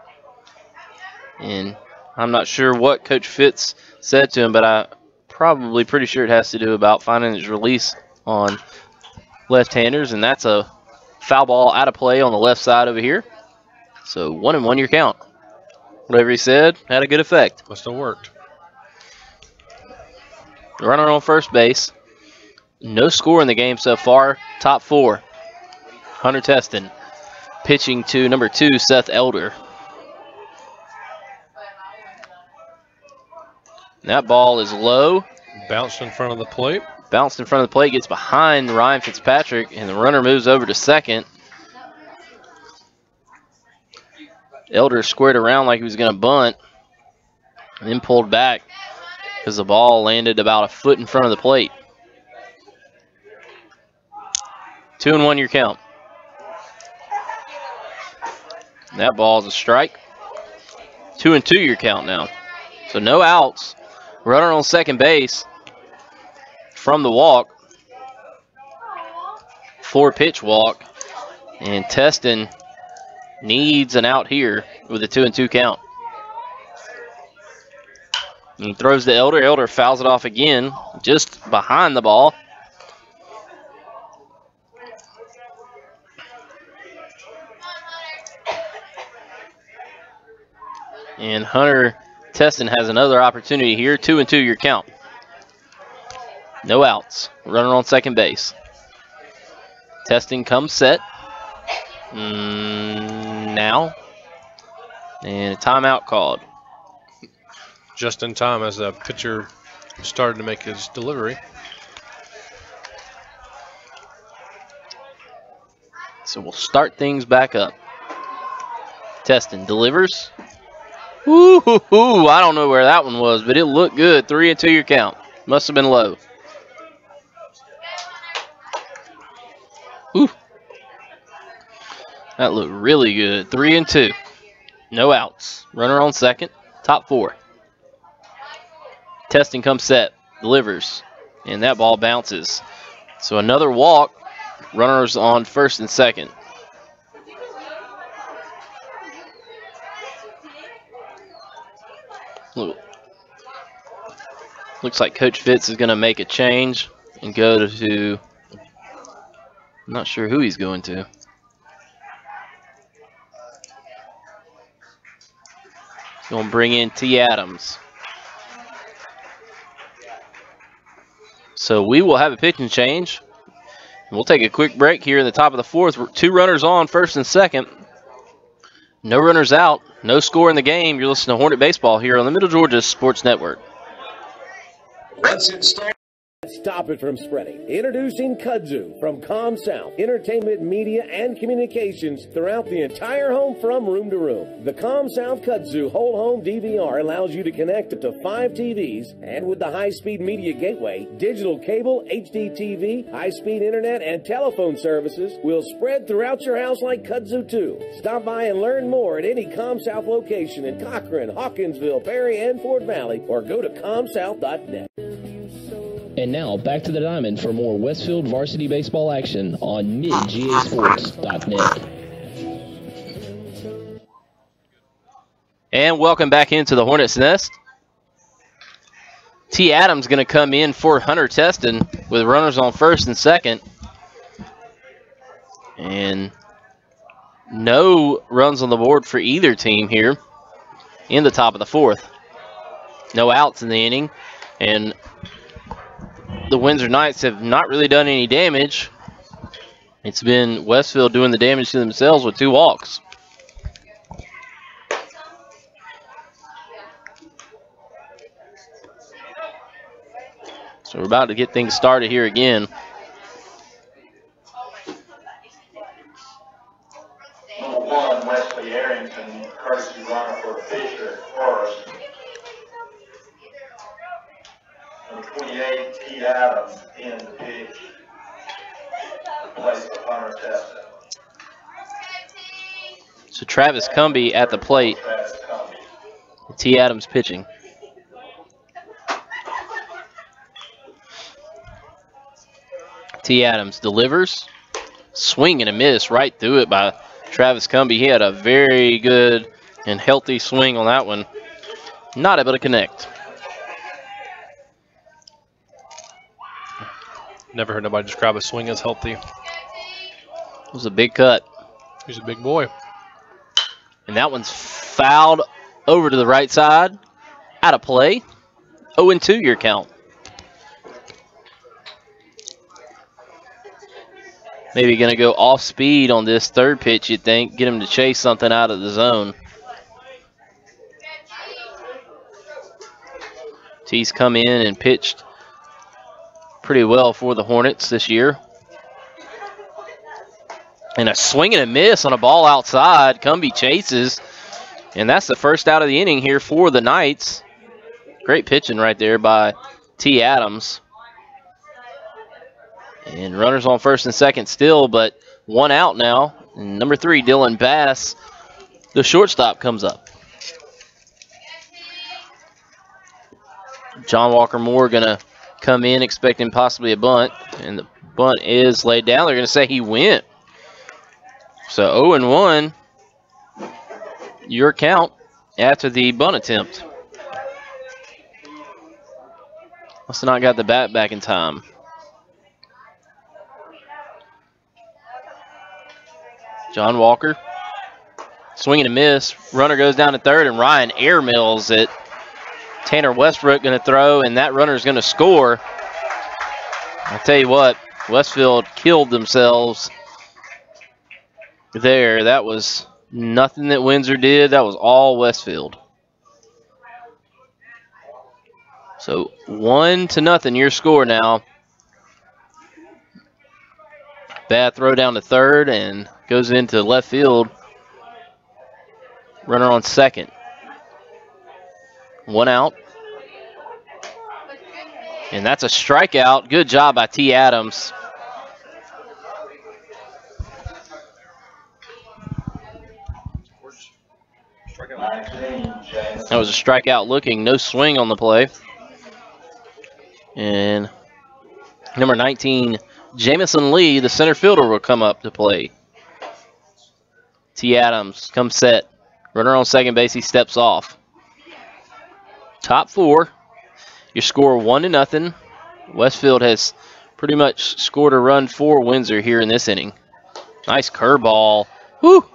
And I'm not sure what Coach Fitz said to him, but I'm probably pretty sure it has to do about finding his release on left-handers, and that's a foul ball out of play on the left side over here. So 1-1 your count. Whatever he said had a good effect. Must have worked. Runner on first base. No score in the game so far. Top 4. Hunter Teston pitching to number 2, Seth Elder. That ball is low. Bounced in front of the plate. Bounced in front of the plate, gets behind Ryan Fitzpatrick, and the runner moves over to second. Elder squared around like he was going to bunt, and then pulled back because the ball landed about a foot in front of the plate. 2-1 your count. That ball is a strike. 2-2 your count now. So no outs. Runner on second base from the walk. 4-pitch walk. And Teston needs an out here with a 2-2 count. And he throws to Elder. Elder fouls it off again, just behind the ball. And Hunter Teston has another opportunity here. 2-2 your count. No outs. Runner on second base. Teston comes set. Now. And a timeout called. Just in time as the pitcher started to make his delivery. So we'll start things back up. Teston delivers. Ooh, I don't know where that one was, but it looked good. 3-2 your count. Must have been low. Ooh. That looked really good. 3-2. No outs. Runner on second. Top 4. Testing comes set. Delivers. And that ball bounces. So another walk. Runners on first and second. Looks like Coach Fitz is going to make a change and go to, I'm not sure who he's going to. He's going to bring in T. Adams. So we will have a pitching change. We'll take a quick break here in the top of the 4th. 2 runners on, first and second. No runners out. No score in the game. You're listening to Hornet Baseball here on the Middle Georgia Sports Network. Once installed, stop it from spreading. Introducing Kudzu from ComSouth, entertainment, media, and communications throughout the entire home from room to room. The ComSouth Kudzu whole home DVR allows you to connect up to 5 TVs, and with the high-speed media gateway, digital cable, HD TV, high-speed internet, and telephone services will spread throughout your house like Kudzu 2. Stop by and learn more at any ComSouth location in Cochran, Hawkinsville, Perry, and Fort Valley, or go to comsouth.net. And now, back to the diamond for more Westfield varsity baseball action on midgasports.net. And welcome back into the Hornets' Nest. T. Adams going to come in for Hunter Teston with runners on first and second. And no runs on the board for either team here in the top of the 4th. No outs in the inning. And the Windsor Knights have not really done any damage. It's been Westfield doing the damage to themselves with 2 walks. So we're about to get things started here again. Number 1, Wesley Arrington, courtesy runner for the pitcher at first. Number 28, T. Adams in the pitch. Place of Hunter Teston. So Travis Cumbie at the plate. T. Adams pitching. T. Adams delivers. Swing and a miss right through it by Travis Cumbie, he had a very good and healthy swing on that one. Not able to connect. Never heard nobody describe a swing as healthy. It was a big cut. He's a big boy. And that one's fouled over to the right side. Out of play. 0-2 your count. Maybe going to go off speed on this third pitch, you'd think. Get him to chase something out of the zone. T's come in and pitched pretty well for the Hornets this year. And a swing and a miss on a ball outside. Cumbie chases. And that's the first out of the inning here for the Knights. Great pitching right there by T. Adams. And runners on first and second still, but one out now. And number 3, Dylan Bass, the shortstop, comes up. John Walker Moore going to come in expecting possibly a bunt. And the bunt is laid down. They're going to say he went. So 0-1, your count after the bunt attempt. Must have not got the bat back in time. John Walker, swinging a miss. Runner goes down to third, and Ryan airmails it. Tanner Westbrook going to throw, and that runner is going to score. I'll tell you what, Westfield killed themselves there. That was nothing that Windsor did. That was all Westfield. So 1-0 your score now. Bad throw down to third and goes into left field. Runner on second. One out. And that's a strikeout. Good job by T. Adams. That was a strikeout looking. No swing on the play. And number 19, Jamison Lee, the center fielder, will come up to play. T. Adams comes set. Runner on second base, he steps off. Top 4. Your score 1-0. Westfield has pretty much scored a run for Windsor here in this inning. Nice curveball. Whew!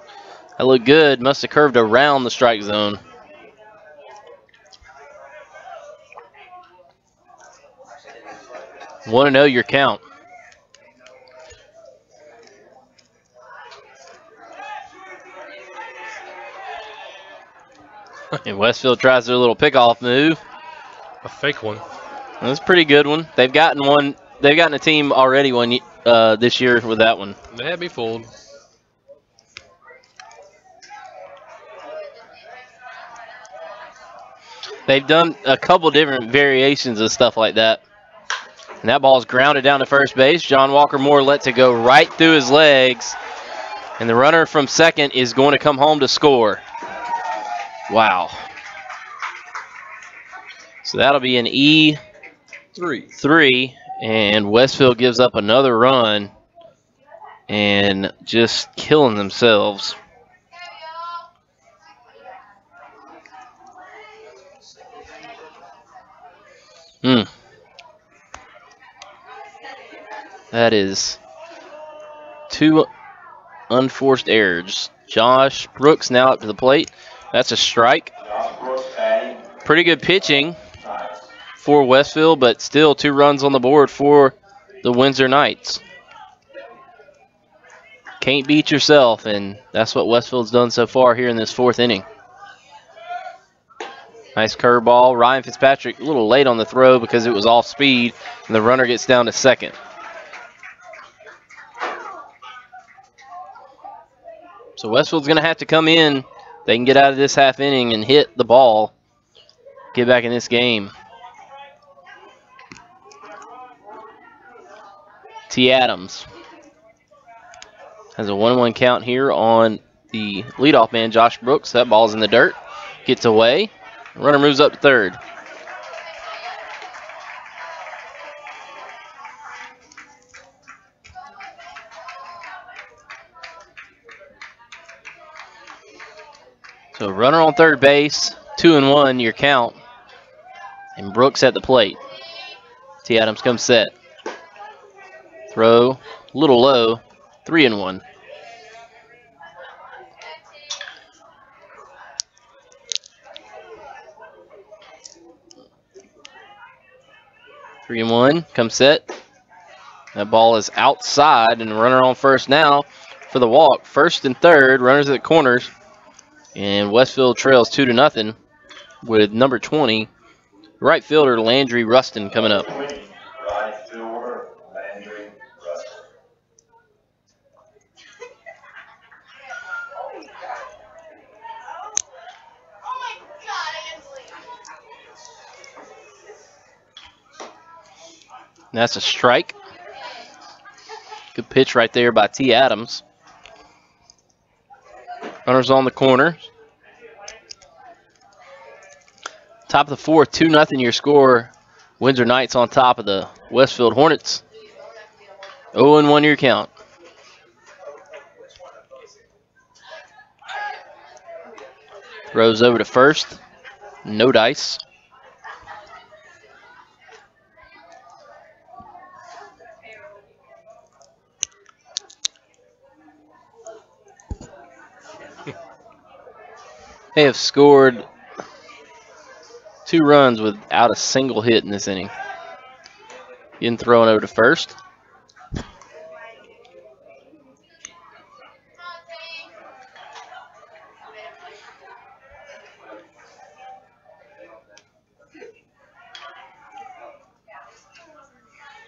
That looked good. Must have curved around the strike zone. Want to know your count. And Westfield tries their little pickoff move. A fake one. That's a pretty good one. They've gotten one. They've gotten a team already one this year with that one. They had me fooled. They've done a couple different variations of stuff like that. And that ball's grounded down to first base. John Walker Moore lets it go right through his legs. And the runner from second is going to come home to score. Wow. So that'll be an E3. And Westfield gives up another run. And just killing themselves. That is 2 unforced errors. Josh Brooks now up to the plate. That's a strike. Pretty good pitching for Westfield, but still 2 runs on the board for the Windsor Knights. Can't beat yourself, and that's what Westfield's done so far here in this 4th inning. Nice curveball. Ryan Fitzpatrick a little late on the throw because it was off speed, and the runner gets down to second. So Westfield's going to have to come in. They can get out of this half inning and hit the ball. Get back in this game. T. Adams has a 1-1 count here on the leadoff man, Josh Brooks. That ball's in the dirt. Gets away. Runner moves up to third. So runner on third base, 2-1 your count. And Brooks at the plate. T. Adams comes set. Throw, a little low, 3-1. Three and one, comes set. That ball is outside, and runner on first now for the walk. First and third, runners at the corners. And Westfield trails 2-0 with number 20, right fielder Landry Rustin coming up. Right fielder Landry Rustin. That's a strike. Good pitch right there by T. Adams. Runners on the corner. Top of the fourth, 2-0 your score. Windsor Knights on top of the Westfield Hornets. 0-1 your count. Throws over to first. No dice. They have scored 2 runs without a single hit in this inning. Getting thrown over to first.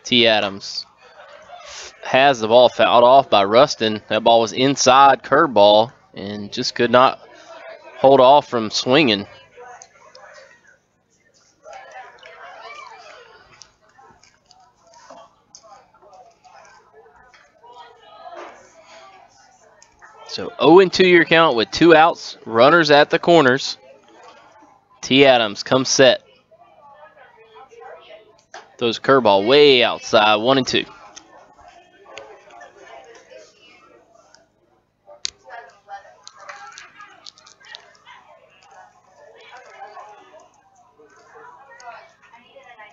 T. Adams has the ball fouled off by Rustin. That ball was inside curveball and just could not hold off from swinging. So 0-2 your count with 2 outs, runners at the corners. T. Adams comes set. Throws curveball way outside, 1-2.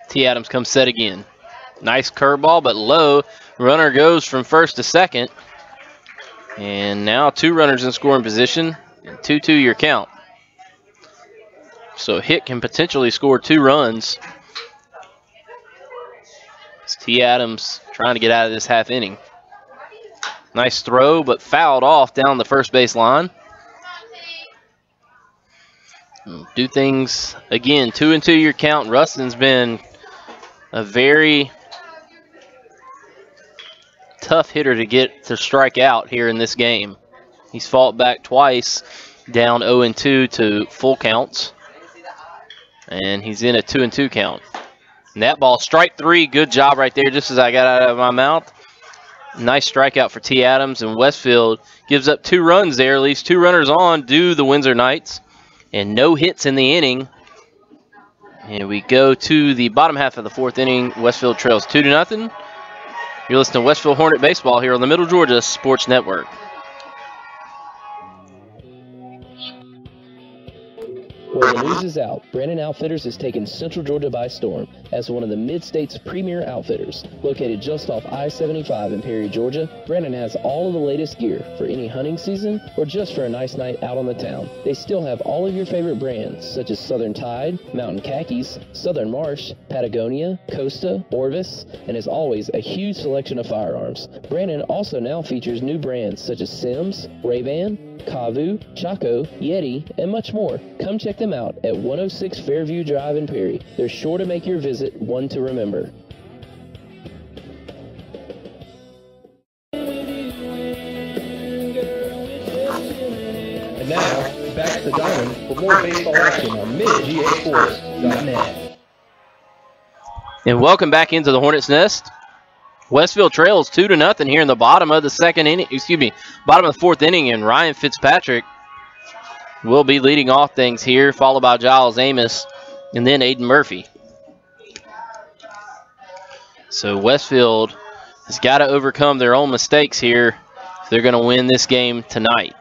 T. Adams comes set again. Nice curveball, but low. Runner goes from first to second. And now 2 runners in scoring position. 2-2 your count. So hit can potentially score 2 runs. It's T. Adams trying to get out of this half inning. Nice throw, but fouled off down the first base line. Do things again. 2-2 your count. Rustin's been a very tough hitter to get to strike out here in this game. He's fought back twice, down 0-2 to full counts. And he's in a 2-2 count. And that ball, strike 3, good job right there, just as I got out of my mouth. Nice strikeout for T. Adams, and Westfield gives up 2 runs there, leaves 2 runners on, do the Windsor Knights. And no hits in the inning. And we go to the bottom half of the 4th inning. Westfield trails 2-0. You're listening to Westfield Hornet Baseball here on the Middle Georgia Sports Network. Well, the news is out. Brandon Outfitters has taken Central Georgia by storm as one of the Mid-State's premier outfitters. Located just off I-75 in Perry, Georgia, Brandon has all of the latest gear for any hunting season or just for a nice night out on the town. They still have all of your favorite brands such as Southern Tide, Mountain Khakis, Southern Marsh, Patagonia, Costa, Orvis, and as always, a huge selection of firearms. Brandon also now features new brands such as Sims, Ray-Ban, Kavu, Chaco, Yeti, and much more. Come check them out at 106 Fairview Drive in Perry. They're sure to make your visit one to remember. And now, back to the diamond for more baseball action on MidGASports.net. And welcome back into the Hornets' Nest. Westfield trails 2-0 here in the bottom of the bottom of the 4th inning, and Ryan Fitzpatrick will be leading off things here, followed by Giles Amos and then Aiden Murphy. So Westfield has got to overcome their own mistakes here if they're going to win this game tonight.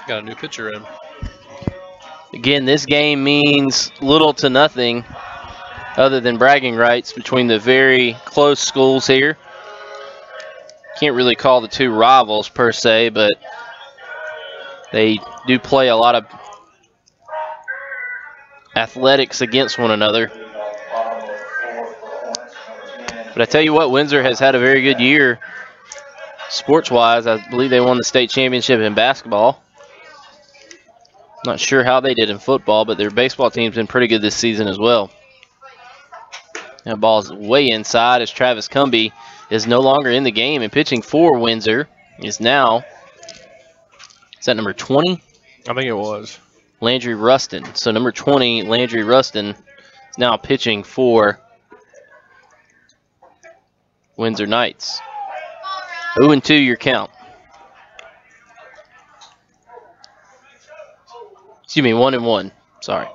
Got a new pitcher in. Again, this game means little to nothing other than bragging rights between the very close schools here. Can't really call the two rivals per se, but they do play a lot of athletics against one another. But I tell you what, Windsor has had a very good year sports-wise. I believe they won the state championship in basketball. Not sure how they did in football, but their baseball team's been pretty good this season as well. That ball's way inside as Travis Cumbie is no longer in the game, and pitching for Windsor is now, is that number 20? I think it was. Landry Rustin. So number 20, Landry Rustin, is now pitching for Windsor Knights. 0-2 your count. Excuse me, 1-1. Sorry.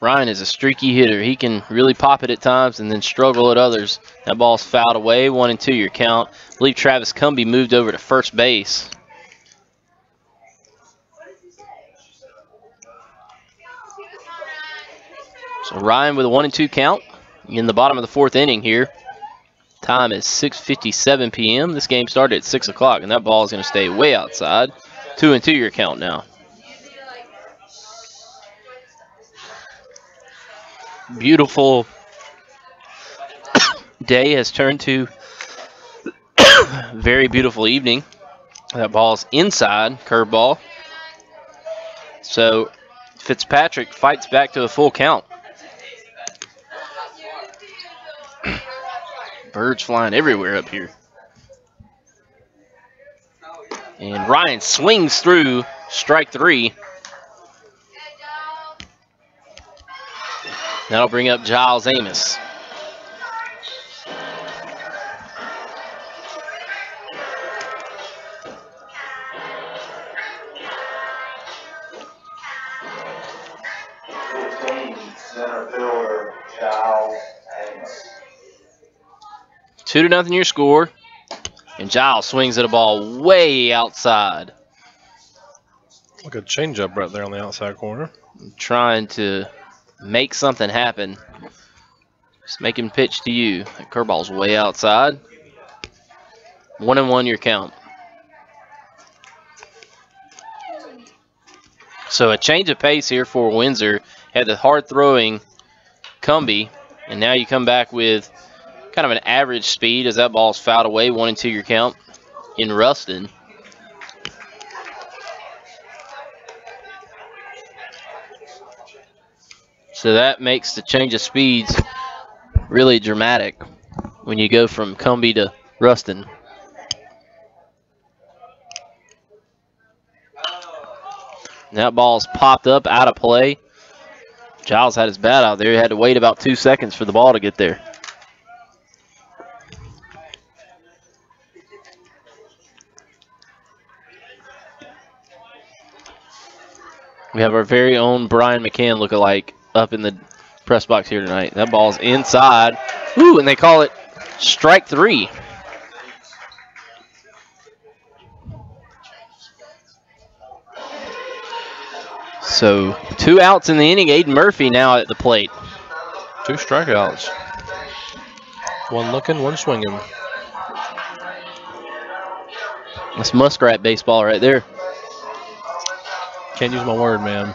Ryan is a streaky hitter. He can really pop it at times and then struggle at others. That ball's fouled away. 1-2 your count. I believe Travis Cumbie moved over to first base. So Ryan with a 1-2 count in the bottom of the fourth inning here. Time is 6:57 p.m. This game started at 6 o'clock, and that ball is going to stay way outside. 2-2 your count now. Beautiful day has turned to very beautiful evening. That ball's inside, curveball. So Fitzpatrick fights back to a full count. Birds flying everywhere up here. And Ryan swings through strike three. That'll bring up Giles Amos. Center fielder Giles Amos. 2-0 your score. And Giles swings at a ball way outside. Like a changeup right there on the outside corner. Trying to make something happen. Just make him pitch to you. That curveball's way outside. 1-1 your count. So a change of pace here for Windsor. Had the hard-throwing Cumbie, and now you come back with kind of an average speed as that ball's fouled away. 1-2 your count in Rustin. So that makes the change of speeds really dramatic when you go from Cumbie to Rustin. And that ball's popped up out of play. Giles had his bat out there. He had to wait about 2 seconds for the ball to get there. We have our very own Brian McCann lookalike up in the press box here tonight. That ball's inside. Ooh, and they call it strike three. So 2 outs in the inning. Aiden Murphy now at the plate. 2 strikeouts. 1 looking, 1 swinging. That's muskrat baseball right there. Can't use my word, man.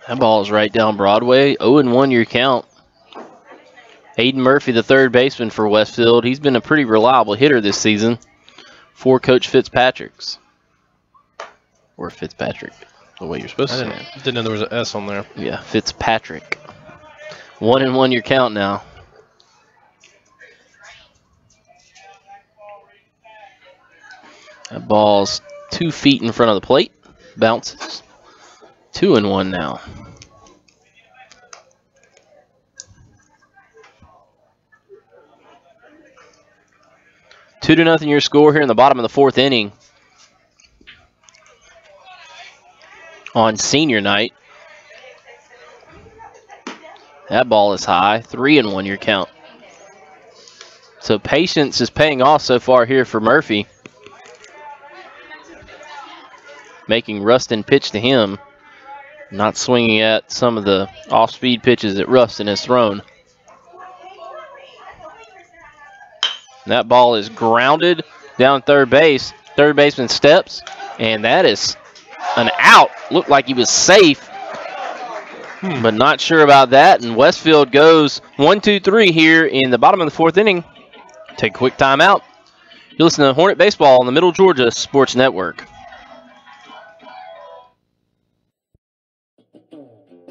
That ball is right down Broadway. 0-1 your count. Aiden Murphy, the third baseman for Westfield. He's been a pretty reliable hitter this season for Coach Fitzpatrick's. Or Fitzpatrick, the way you're supposed to say it. Didn't know there was an S on there. Yeah, Fitzpatrick. 1-1 your count now. That ball's 2 feet in front of the plate. Bounces. 2-1 now. Two to nothing your score here in the bottom of the fourth inning. on senior night. That ball is high. 3-1 your count. So patience is paying off so far here for Murphy. Making Rustin pitch to him. Not swinging at some of the off-speed pitches that Rustin has thrown. And that ball is grounded down third base. Third baseman steps, and that is an out. Looked like he was safe, but not sure about that. And Westfield goes 1-2-3 here in the bottom of the 4th inning. Take a quick timeout. You listen to Hornet Baseball on the Middle Georgia Sports Network.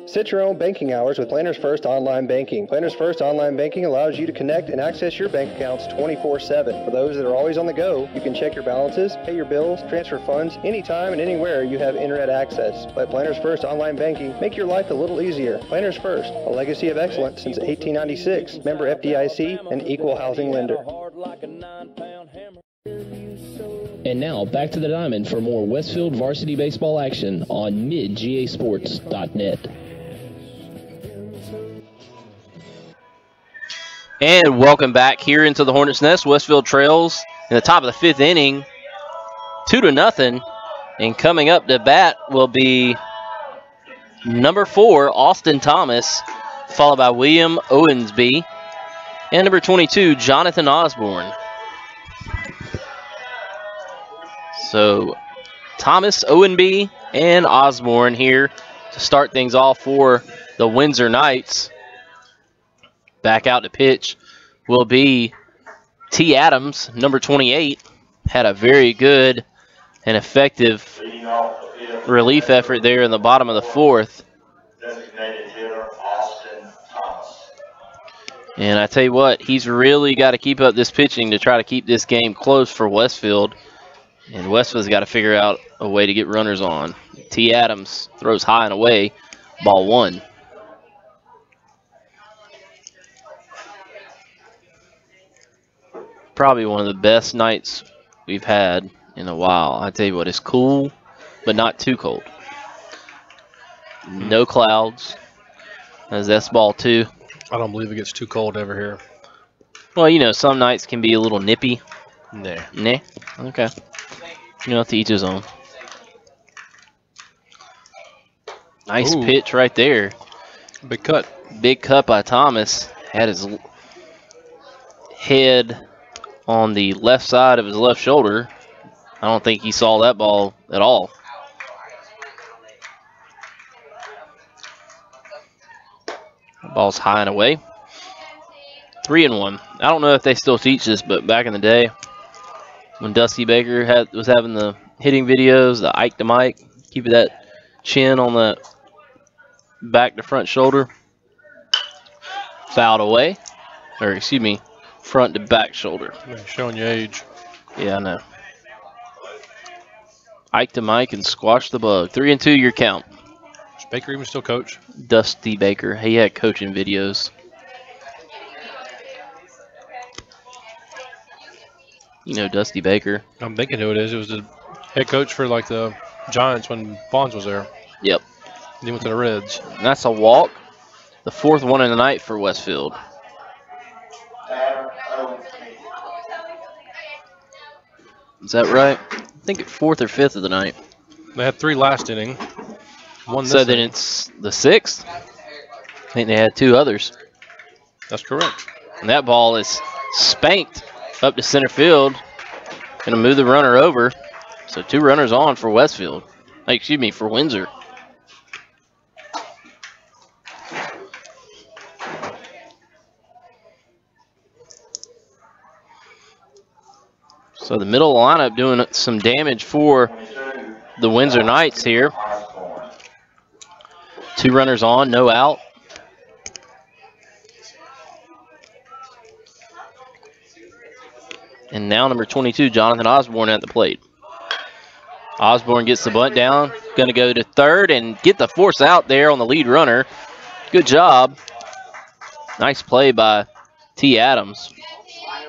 Set your own banking hours with Planners First Online Banking. Planners First Online Banking allows you to connect and access your bank accounts 24/7. For those that are always on the go, you can check your balances, pay your bills, transfer funds anytime and anywhere you have internet access. Let Planners First Online Banking make your life a little easier. Planners First, a legacy of excellence since 1896. Member FDIC and equal housing lender. And now back to the diamond for more Westfield varsity baseball action on midgasports.net. And welcome back here into the Hornets' Nest. Westfield trails in the top of the 5th inning, 2-0. And coming up to bat will be number 4, Austin Thomas, followed by William Owensby, and number 22, Jonathan Osborne. So Thomas, Owenby, and Osborne here to start things off for the Windsor Knights. Back out to pitch will be T. Adams, number 28. Had a very good and effective relief effort there in the bottom of the 4th. And I tell you what, he's really got to keep up this pitching to try to keep this game close for Westfield. And Westfield's got to figure out a way to get runners on. T. Adams throws high and away, ball 1. Probably one of the best nights we've had in a while. I tell you what, it's cool, but not too cold. No clouds. That's ball 2. I don't believe it gets too cold ever here. Well, you know, some nights can be a little nippy. Nah. Nah? Okay. You know, to each his own. Nice pitch right there. Big cut. Big cut by Thomas. Had his head on the left side of his left shoulder. I don't think he saw that ball at all. Ball's high and away. 3-1. I don't know if they still teach this, but back in the day, when Dusty Baker was having the hitting videos, the Ike to Mike, keeping that chin on the back to front shoulder, fouled away, or excuse me, front to back shoulder. Yeah, showing your age. Yeah, I know. Ike to Mike and squash the bug. 3-2 your count. Does Baker even still coach? Dusty Baker. He had coaching videos. You know Dusty Baker. I'm thinking who it is. It was the head coach for like the Giants when Bonds was there. Yep. He went to the Reds. And that's a walk. The 4th one of the night for Westfield. Is that right? I think it's 4th or 5th of the night. They had 3 last inning. One so then it's the 6th. I think they had 2 others. That's correct. And that ball is spanked up to center field. Going to move the runner over. So 2 runners on for Westfield. Excuse me, for Windsor. So the middle lineup doing some damage for the Windsor Knights here. 2 runners on, no out. And now number 22, Jonathan Osborne at the plate. Osborne gets the bunt down, going to go to third and get the force out there on the lead runner. Good job. Nice play by T. Adams.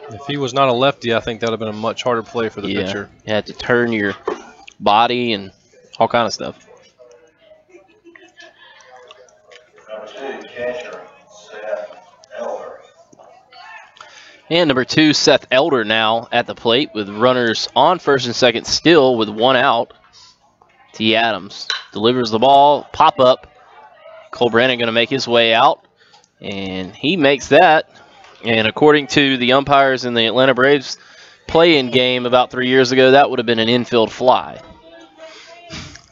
If he was not a lefty, I think that would have been a much harder play for the pitcher. You had to turn your body and all kind of stuff. Number 2, catcher, Seth Elder. And number 2, Seth Elder now at the plate with runners on first and second still with 1 out. T. Adams delivers the ball, pop up. Cole Brandon going to make his way out, and he makes that. And according to the umpires in the Atlanta Braves play-in game about 3 years ago, that would have been an infield fly.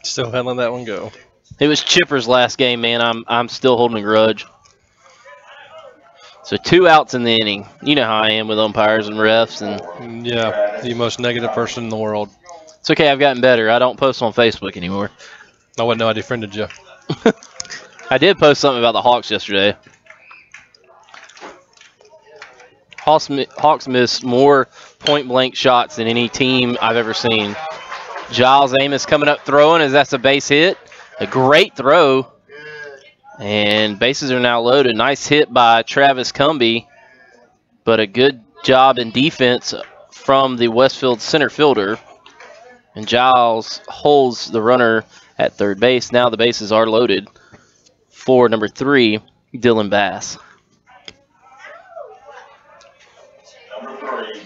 Still haven't let that one go. It was Chipper's last game, man. I'm still holding a grudge. So 2 outs in the inning. You know how I am with umpires and refs. And yeah, the most negative person in the world. It's okay, I've gotten better. I don't post on Facebook anymore. I wouldn't know I defriended you. I did post something about the Hawks yesterday. Hawks missed more point-blank shots than any team I've ever seen. Giles Amos coming up throwing as that's a base hit. A great throw. And bases are now loaded. Nice hit by Travis Cumbie. But a good job in defense from the Westfield center fielder. And Giles holds the runner at third base. Now the bases are loaded for number 3, Dylan Bass. Number 3,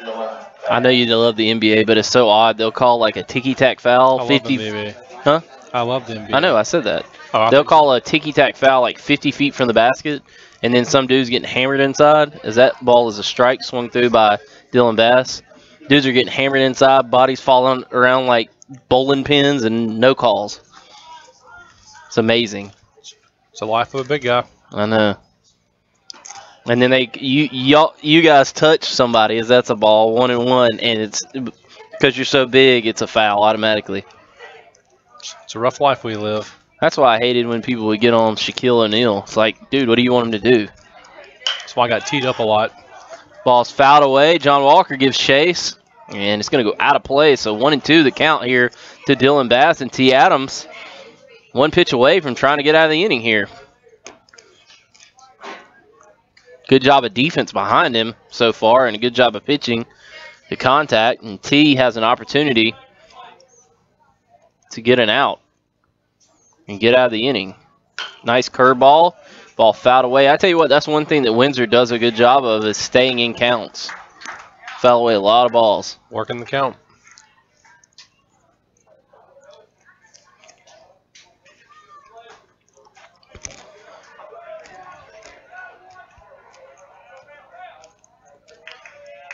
Dylan. I know you love the NBA, but it's so odd. They'll call like a ticky-tack foul. I love the NBA. Huh? I love the NBA. I know, I said that. Oh, They'll call a ticky-tack foul like 50 feet from the basket, and then some dude's getting hammered inside. As that ball is a strike swung through by Dylan Bass. Dudes are getting hammered inside, bodies falling around like bowling pins, and no calls. It's amazing. It's the life of a big guy. I know. And then you guys touch somebody as that's a ball 1-1, and it's because you're so big, it's a foul automatically. It's a rough life we live. That's why I hated when people would get on Shaquille O'Neal. It's like, dude, what do you want him to do? That's why I got teed up a lot. Ball's fouled away. John Walker gives chase, and it's going to go out of play. So 1-2 the count here to Dylan Bass, and T. Adams 1 pitch away from trying to get out of the inning here. Good job of defense behind him so far, and a good job of pitching to contact. And T has an opportunity to get an out and get out of the inning. Nice curveball. Ball fouled away. I tell you what, that's one thing that Windsor does a good job of is staying in counts. Foul away a lot of balls. Working the count.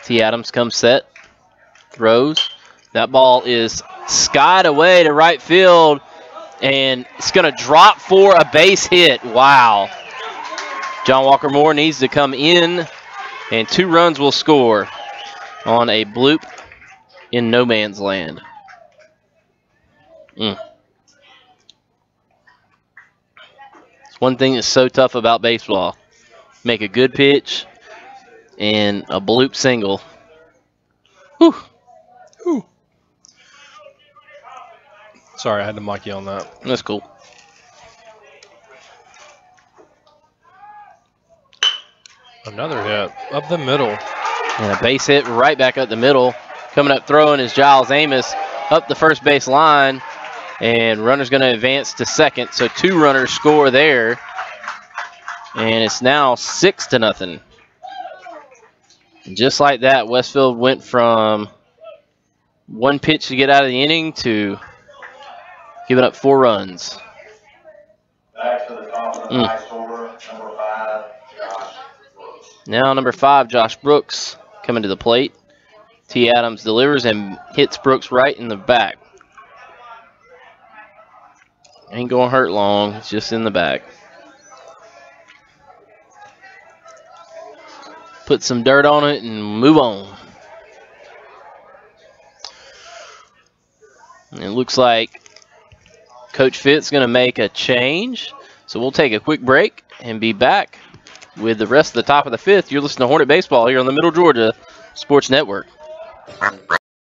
T. Adams comes set. Throws. That ball is skied away to right field. And it's going to drop for a base hit. Wow. John Walker Moore needs to come in, and 2 runs will score on a bloop in no man's land. It's one thing that's so tough about baseball. Make a good pitch and a bloop single. Whew. Whew. Sorry, I had to mic you on that. That's cool. Another hit up the middle. And a base hit right back up the middle. Coming up throwing is Giles Amos up the first base line. And runner's going to advance to second. So 2 runners score there. And it's now 6-0. And just like that, Westfield went from 1 pitch to get out of the inning to giving up 4 runs. Back to the top of the ninth order, number 5, Josh Brooks. Now number 5, Josh Brooks, coming to the plate. T. Adams delivers and hits Brooks right in the back. Ain't going to hurt long. It's just in the back. Put some dirt on it and move on. And it looks like Coach Fitt's going to make a change. So we'll take a quick break and be back with the rest of the top of the 5th. You're listening to Hornet Baseball here on the Middle Georgia Sports Network.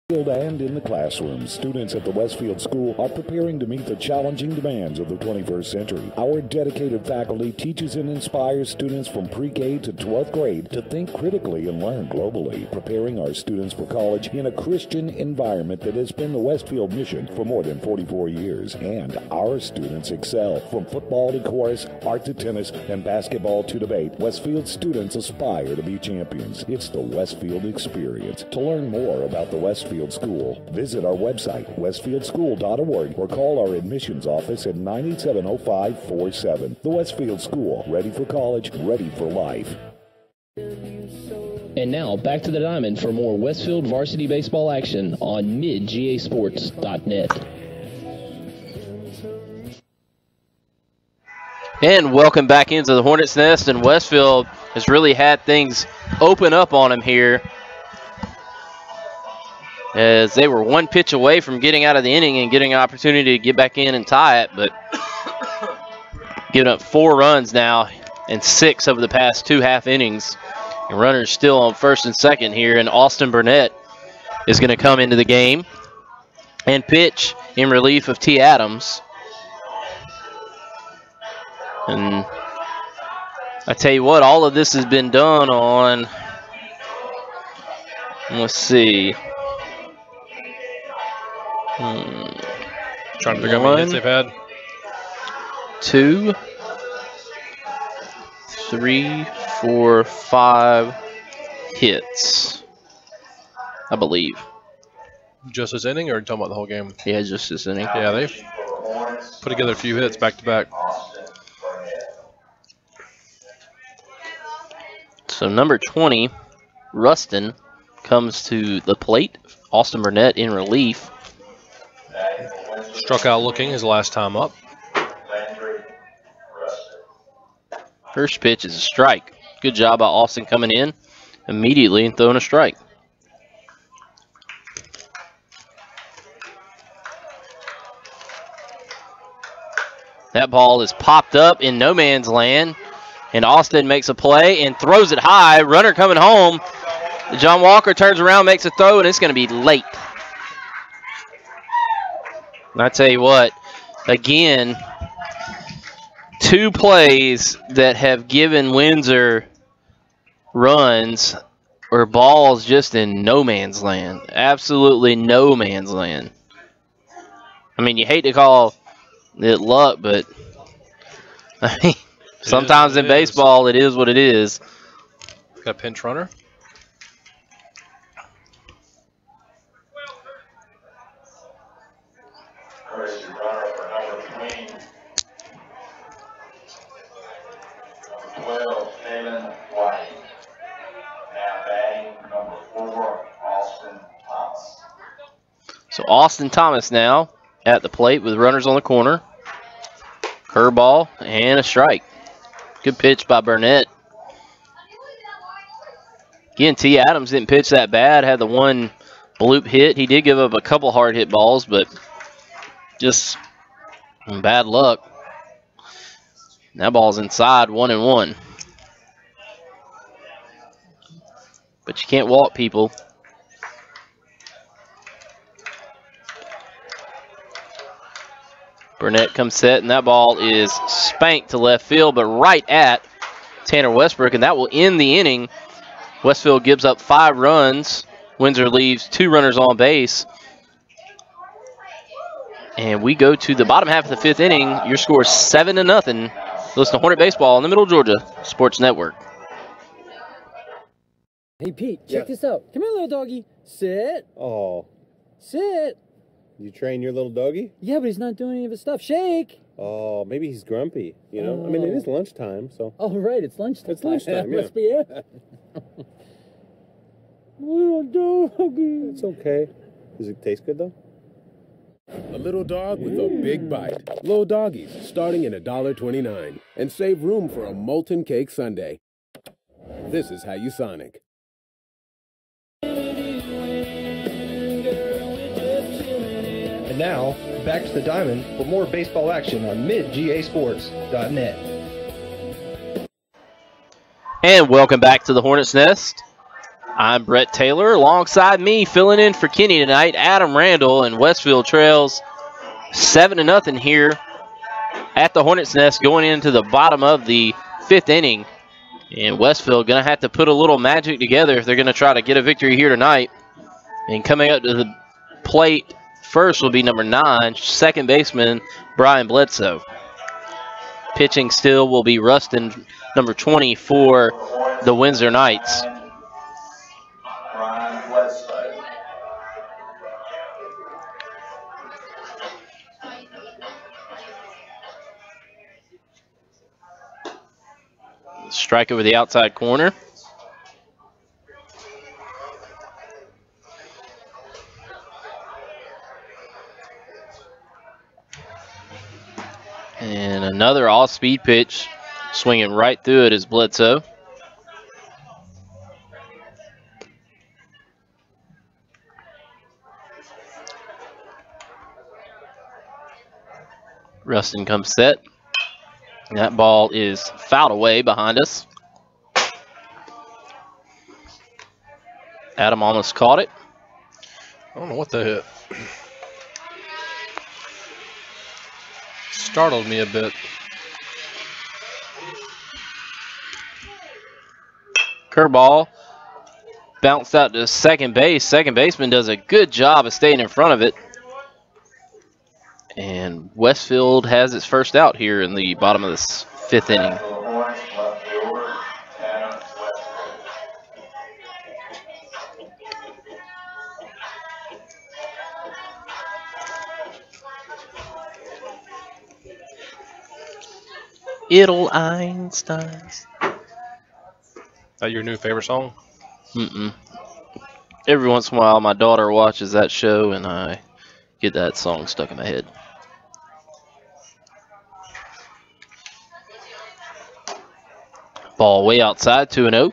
And in the classroom, students at the Westfield School are preparing to meet the challenging demands of the 21st century. Our dedicated faculty teaches and inspires students from pre-K to 12th grade to think critically and learn globally, preparing our students for college in a Christian environment that has been the Westfield mission for more than 44 years. And our students excel. From football to chorus, art to tennis, and basketball to debate, Westfield students aspire to be champions. It's the Westfield experience. To learn more about the Westfield School, visit our website, westfieldschool.org, or call our admissions office at 987-0547. The Westfield School, ready for college, ready for life. And now, back to the diamond for more Westfield varsity baseball action on midgasports.net. And welcome back into the Hornets' Nest, and Westfield has really had things open up on them here, as they were one pitch away from getting out of the inning and getting an opportunity to get back in and tie it, but giving up 4 runs now and 6 over the past 2 half innings. And runners still on first and second here, and Austin Burnett is going to come into the game and pitch in relief of T. Adams. And I tell you what, all of this has been done on, let's see, trying to figure out how many hits they've had. 2, 3, 4, 5 hits, I believe. Just this inning, or are you talking about the whole game? Yeah, just this inning. Yeah, they've put together a few hits back to back. So number 20, Rustin, comes to the plate. Austin Burnett in relief. Struck out looking his last time up. First pitch is a strike. Good job by Austin coming in immediately and throwing a strike. That ball is popped up in no man's land, and Austin makes a play and throws it high. Runner coming home. John Walker turns around, makes a throw, and it's going to be late. And I tell you what, again, 2 plays that have given Windsor runs or balls just in no man's land. Absolutely no man's land. I mean, you hate to call it luck, but I mean, sometimes in baseball it is what it is. Got a pinch runner. So Austin Thomas now at the plate with runners on the corner. Curveball and a strike. Good pitch by Burnett. Again, T. Adams didn't pitch that bad. Had the one bloop hit. He did give up a couple hard hit balls, but just bad luck. That ball's inside, 1-1. But you can't walk people. Burnett comes set, and that ball is spanked to left field, but right at Tanner Westbrook, and that will end the inning. Westfield gives up 5 runs. Windsor leaves 2 runners on base. And we go to the bottom half of the 5th inning. Your score is 7-0. Listen to Hornet Baseball on the Middle of Georgia Sports Network. Hey, Pete, check this out. Come here, little doggy. Sit. Oh. Sit. You train your little doggy? Yeah, but he's not doing any of his stuff. Shake. Oh, maybe he's grumpy, you know? I mean, it is lunchtime, so. Oh, right, it's lunchtime. It's lunchtime, yeah. Must be it. Little doggy. It's okay. Does it taste good, though? A little dog with a big bite. Little doggies, starting at $1.29. And save room for a molten cake sundae. This is how you Sonic. And now, back to the diamond for more baseball action on midgasports.net. And welcome back to the Hornets' Nest. I'm Brett Taylor. Alongside me, filling in for Kenny tonight, Adam Randall, and Westfield trails 7-0 here at the Hornets' Nest going into the bottom of the 5th inning. And Westfield going to have to put a little magic together if they're going to try to get a victory here tonight. And coming up to the plate first will be number 9, second baseman Brian Bledsoe. Pitching still will be Rustin, number 20 for the Windsor Knights. Strike over the outside corner. And another off-speed pitch, swinging right through it is Bledsoe. Rustin comes set. That ball is fouled away behind us. Adam almost caught it. I don't know what that hit. Startled me a bit. Curveball bounced out to second base. Second baseman does a good job of staying in front of it. And Westfield has its first out here in the bottom of this 5th inning. It'll Einstein. That your new favorite song? Mm-mm. Every once in a while, my daughter watches that show, and I get that song stuck in my head. Ball way outside, 2-0.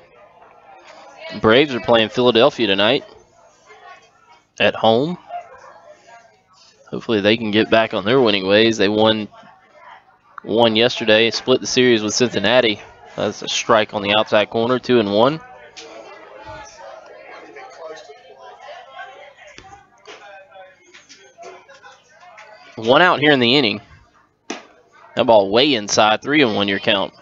Braves are playing Philadelphia tonight at home. Hopefully they can get back on their winning ways. They won yesterday, split the series with Cincinnati. That's a strike on the outside corner, 2-1. One out here in the inning. That ball way inside, 3-1 your count.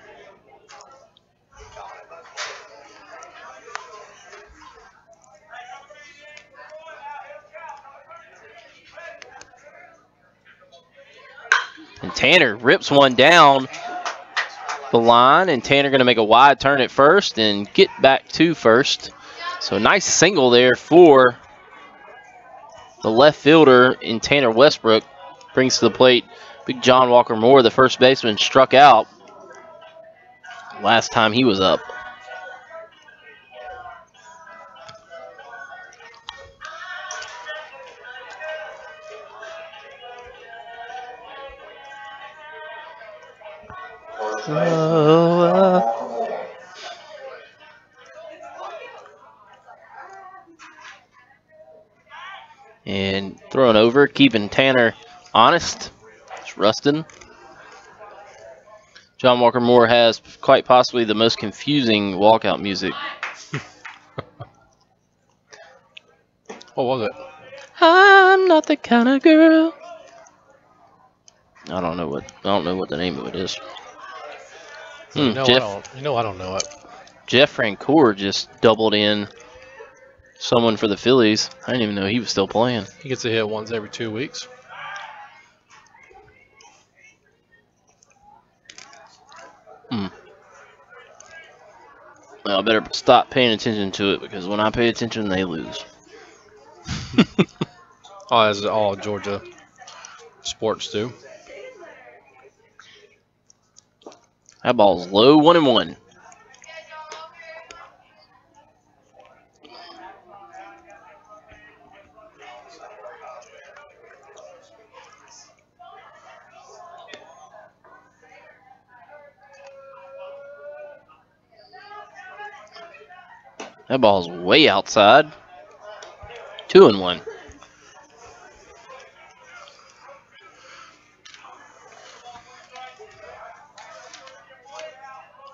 And Tanner rips one down the line, and Tanner going to make a wide turn at first and get back to first. So nice single there for the left fielder in Tanner Westbrook. Brings to the plate big John Walker Moore, the first baseman, struck out last time he was up. And thrown over, keeping Tanner honest. It's Rustin. John Walker Moore has quite possibly the most confusing walkout music. What was it? I'm not the kind of girl. I don't know what the name of it is. I don't know it. Jeff Francoeur just doubled in someone for the Phillies. I didn't even know he was still playing. He gets a hit once every 2 weeks. Well, I better stop paying attention to it, because when I pay attention, they lose. As all Georgia sports do. That ball's low, 1-1. That ball's way outside. 2-1.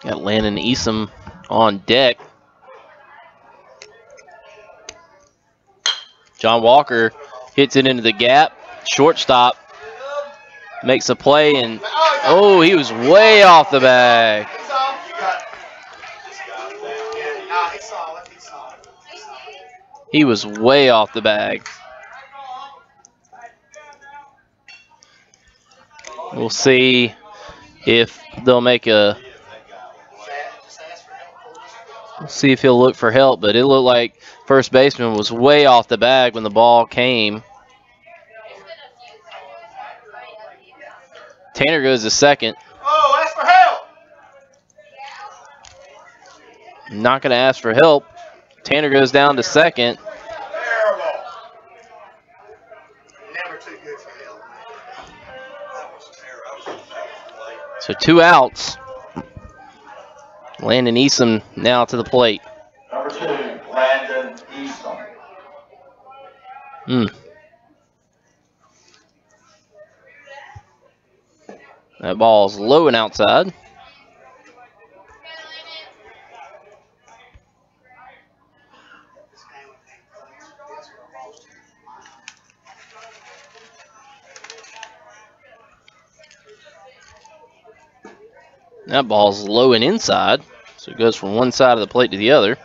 Got Landon Easom on deck. John Walker hits it into the gap. Shortstop makes a play, and oh, he was way off the bag. He was way off the bag. We'll see if they'll make a. We'll see if he'll look for help, but it looked like first baseman was way off the bag when the ball came. Tanner goes to second. Oh, ask for help. Not going to ask for help. Tanner goes down to second. Terrible. Never too good for help. So 2 outs. Landon Eason now to the plate. Number 2, Landon Eason. That ball's low and outside. That ball's low and inside, so it goes from one side of the plate to the other.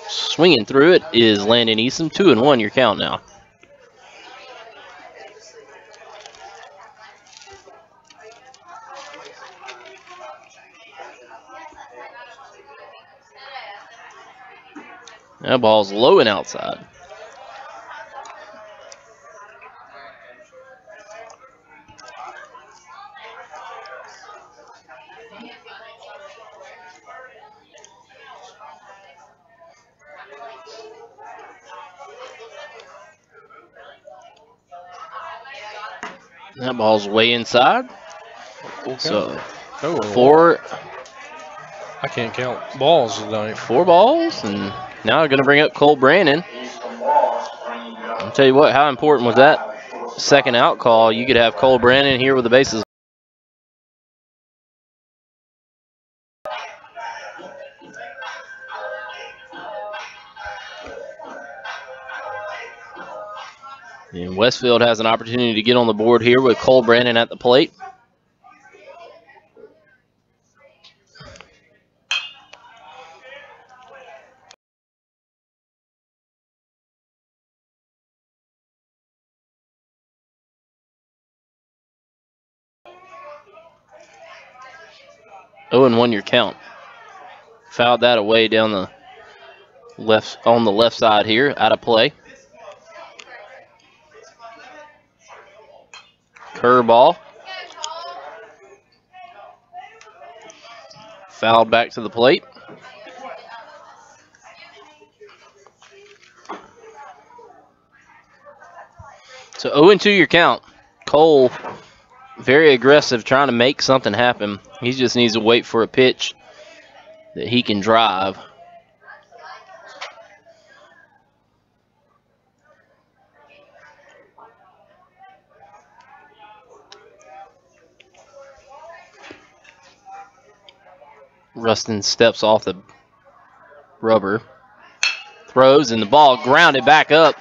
Swinging through it is Landon Eason. 2-1 your count now. That ball's low and outside. That ball's way inside. So, 4. I can't count balls tonight. 4 balls, and now we're going to bring up Cole Brandon. I'll tell you what, how important was that second out call? You could have Cole Brandon here with the bases. And Westfield has an opportunity to get on the board here with Cole Brandon at the plate. Oh, and 1 your count. Fouled that away down the left on the left side here, out of play. Curveball. Fouled back to the plate. So 0-2 your count. Cole, very aggressive, trying to make something happen. He just needs to wait for a pitch that he can drive. Rustin steps off the rubber, throws, and the ball grounded back up.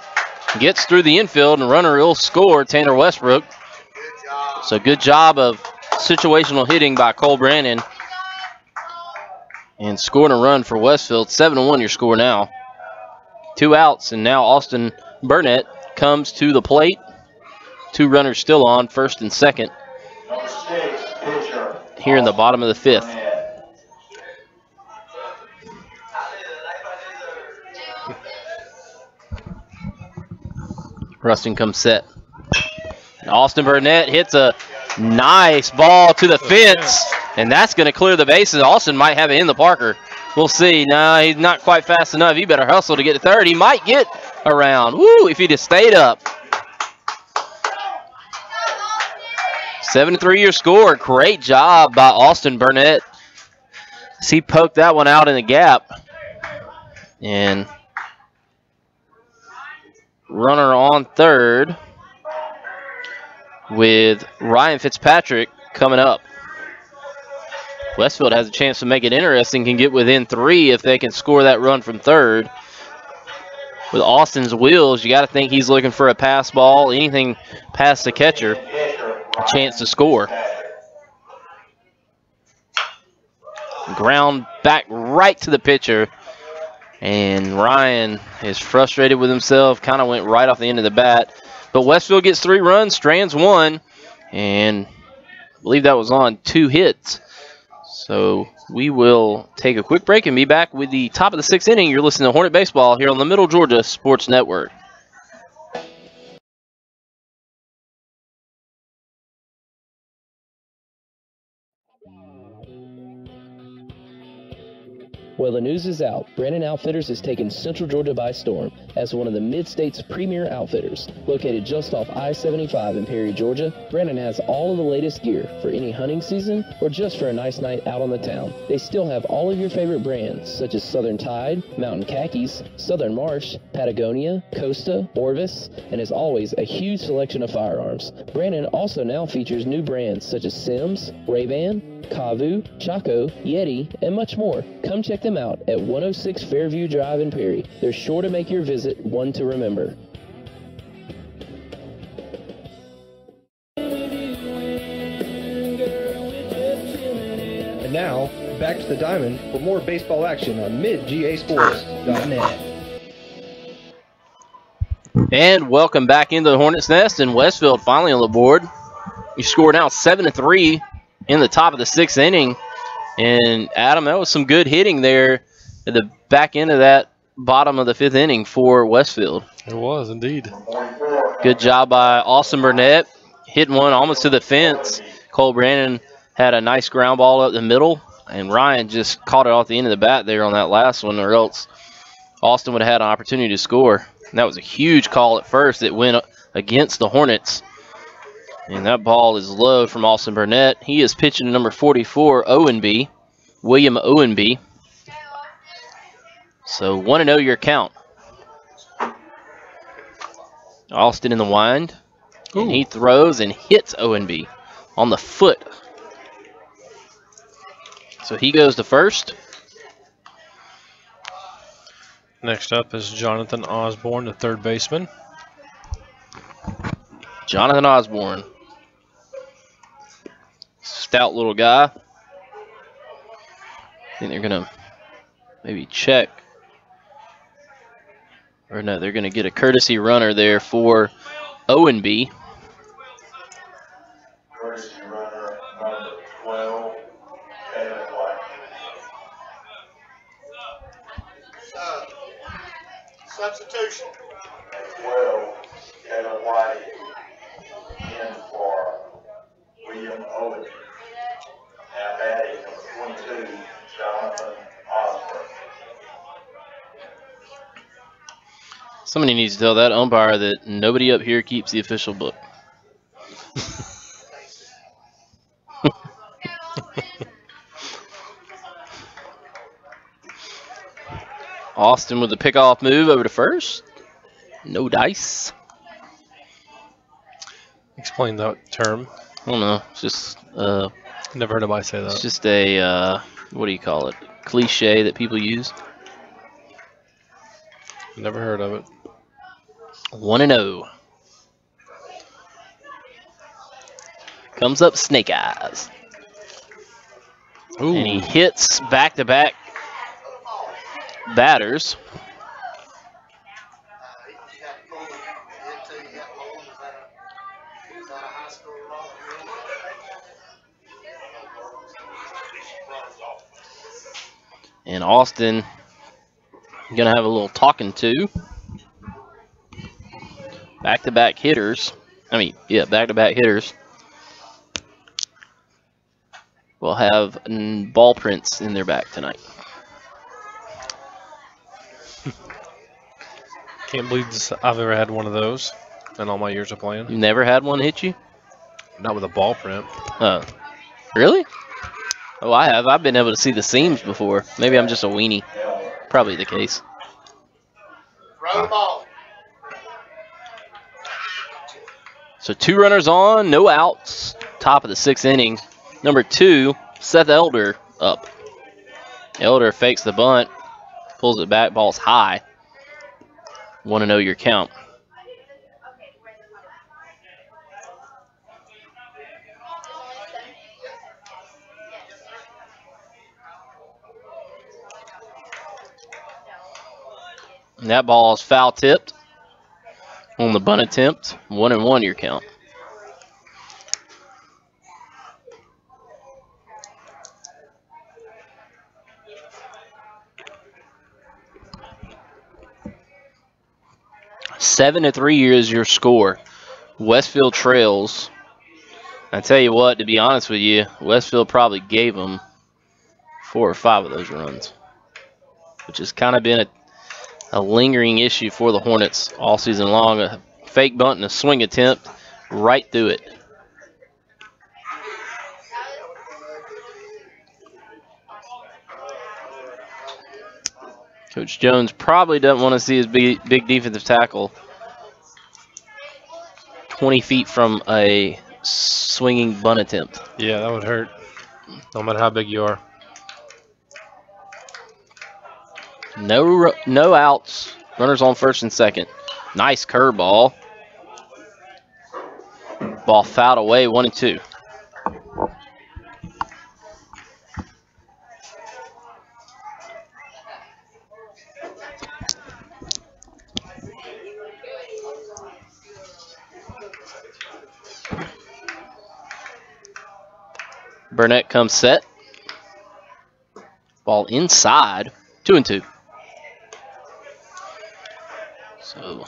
Gets through the infield, and runner will score, Tanner Westbrook. So good job of situational hitting by Cole Brandon. And scoring a run for Westfield. 7-1 your score now. 2 outs, and now Austin Burnett comes to the plate. 2 runners still on, first and second. Here in the bottom of the 5th. Rustin comes set. Austin Burnett hits a nice ball to the fence, and that's going to clear the bases. Austin might have it in the Parker. We'll see. No, he's not quite fast enough. He better hustle to get to third. He might get around. Woo, if he'd have stayed up. 7-3 your score. Great job by Austin Burnett. He poked that one out in the gap. And runner on third. with Ryan Fitzpatrick coming up. Westfield has a chance to make it interesting, can get within 3 if they can score that run from third. With Austin's wheels, you got to think he's looking for a pass ball, anything past the catcher, a chance to score. Ground back right to the pitcher, and Ryan is frustrated with himself, kind of went right off the end of the bat. But Westfield gets 3 runs, Strands 1, and I believe that was on 2 hits. So we will take a quick break and be back with the top of the 6th inning. You're listening to Hornet Baseball here on the Middle Georgia Sports Network. Well, the news is out. Brandon Outfitters has taken Central Georgia by storm as one of the Mid-State's premier outfitters. Located just off I-75 in Perry, Georgia, Brandon has all of the latest gear for any hunting season or just for a nice night out on the town. They still have all of your favorite brands such as Southern Tide, Mountain Khakis, Southern Marsh, Patagonia, Costa, Orvis, and as always, a huge selection of firearms. Brandon also now features new brands such as Sims, Ray-Ban, Kavu, Chaco, Yeti, and much more. Come check them out at 106 Fairview Drive in Perry. They're sure to make your visit one to remember. And now, back to the diamond for more baseball action on midgasports.net. And welcome back into the Hornets' Nest, and Westfield finally on the board. You score now 7-3 in the top of the 6th inning. And Adam, that was some good hitting there at the back end of that bottom of the 5th inning for Westfield. It was indeed. Good job by Austin Burnett, hitting one almost to the fence. Cole Brandon had a nice ground ball up the middle, and Ryan just caught it off the end of the bat there on that last one, or else Austin would have had an opportunity to score. And that was a huge call at first that went against the Hornets. And that ball is low from Austin Burnett. He is pitching to number 44, Owenby, William Owenby. So 1-0 your count. Austin in the wind. Ooh. And he throws and hits Owenby on the foot. So he goes to first. Next up is Jonathan Osborne, the third baseman. Jonathan Osborne. Stout little guy. I think they're going to maybe check. Or no, they're going to get a courtesy runner there for Owenby. Courtesy runner number 12, Kevin White. Substitution. 12, Kevin White in for William Owenby. Now batting number 22, Jonathan Osborne. Somebody needs to tell that umpire that nobody up here keeps the official book. Austin with the pickoff move over to first. No dice. Explain that term. I don't know. It's just never heard anybody say that. It's just a what do you call it? Cliche that people use. Never heard of it. 1-0. Comes up Snake Eyes. Ooh. And he hits back-to-back batters. And Austin gonna have a little talking to. Back-to-back hitters. Back-to-back hitters will have ball prints in their back tonight. Can't believe I've ever had one of those in all my years of playing. You never had one hit you? Not with a ball print. Really? Oh, I have. I've been able to see the seams before. Maybe I'm just a weenie. Probably the case. Throw the ball. So 2 runners on, no outs. Top of the 6th inning. Number 2, Seth Elder up. Elder fakes the bunt, pulls it back, ball's high. 1-0 your count. And that ball is foul tipped on the bunt attempt. 1-1 your count. Seven to 3 is your score. Westfield trails. I tell you what, to be honest with you, Westfield probably gave them 4 or 5 of those runs, which has kind of been a lingering issue for the Hornets all season long. A fake bunt and a swing attempt right through it. Coach Jones probably doesn't want to see his big defensive tackle 20 feet from a swinging bunt attempt. Yeah, that would hurt, no matter how big you are. No outs. Runners on first and second. Nice curveball. Ball fouled away, 1-2. Burnett comes set. Ball inside, 2-2. So,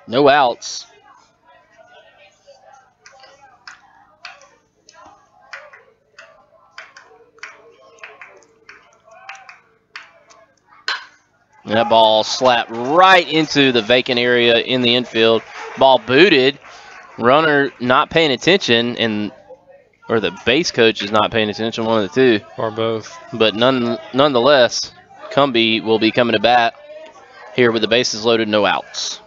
no outs. And that ball slapped right into the vacant area in the infield. Ball booted. Runner not paying attention, or the base coach is not paying attention, one of the two. Or both. But nonetheless, Cumbie will be coming to bat here with the bases loaded, no outs.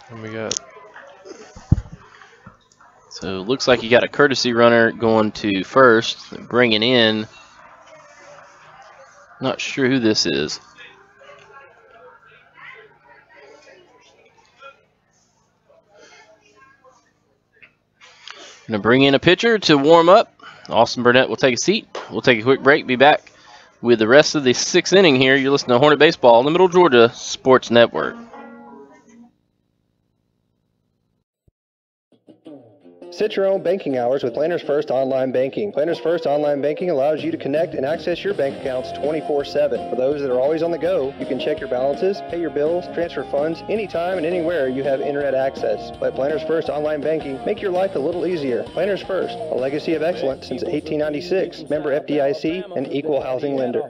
And we got. So it looks like you got a courtesy runner going to first, bringing in. Not sure who this is. Going to bring in a pitcher to warm up. Austin Burnett will take a seat. We'll take a quick break. Be back with the rest of the 6th inning here. You're listening to Hornet Baseball on the Middle Georgia Sports Network. Set your own banking hours with Planners First Online Banking. Planners First Online Banking allows you to connect and access your bank accounts 24/7. For those that are always on the go, you can check your balances, pay your bills, transfer funds anytime and anywhere you have internet access. Let Planners First Online Banking make your life a little easier. Planners First, a legacy of excellence since 1896. Member FDIC, an equal housing lender.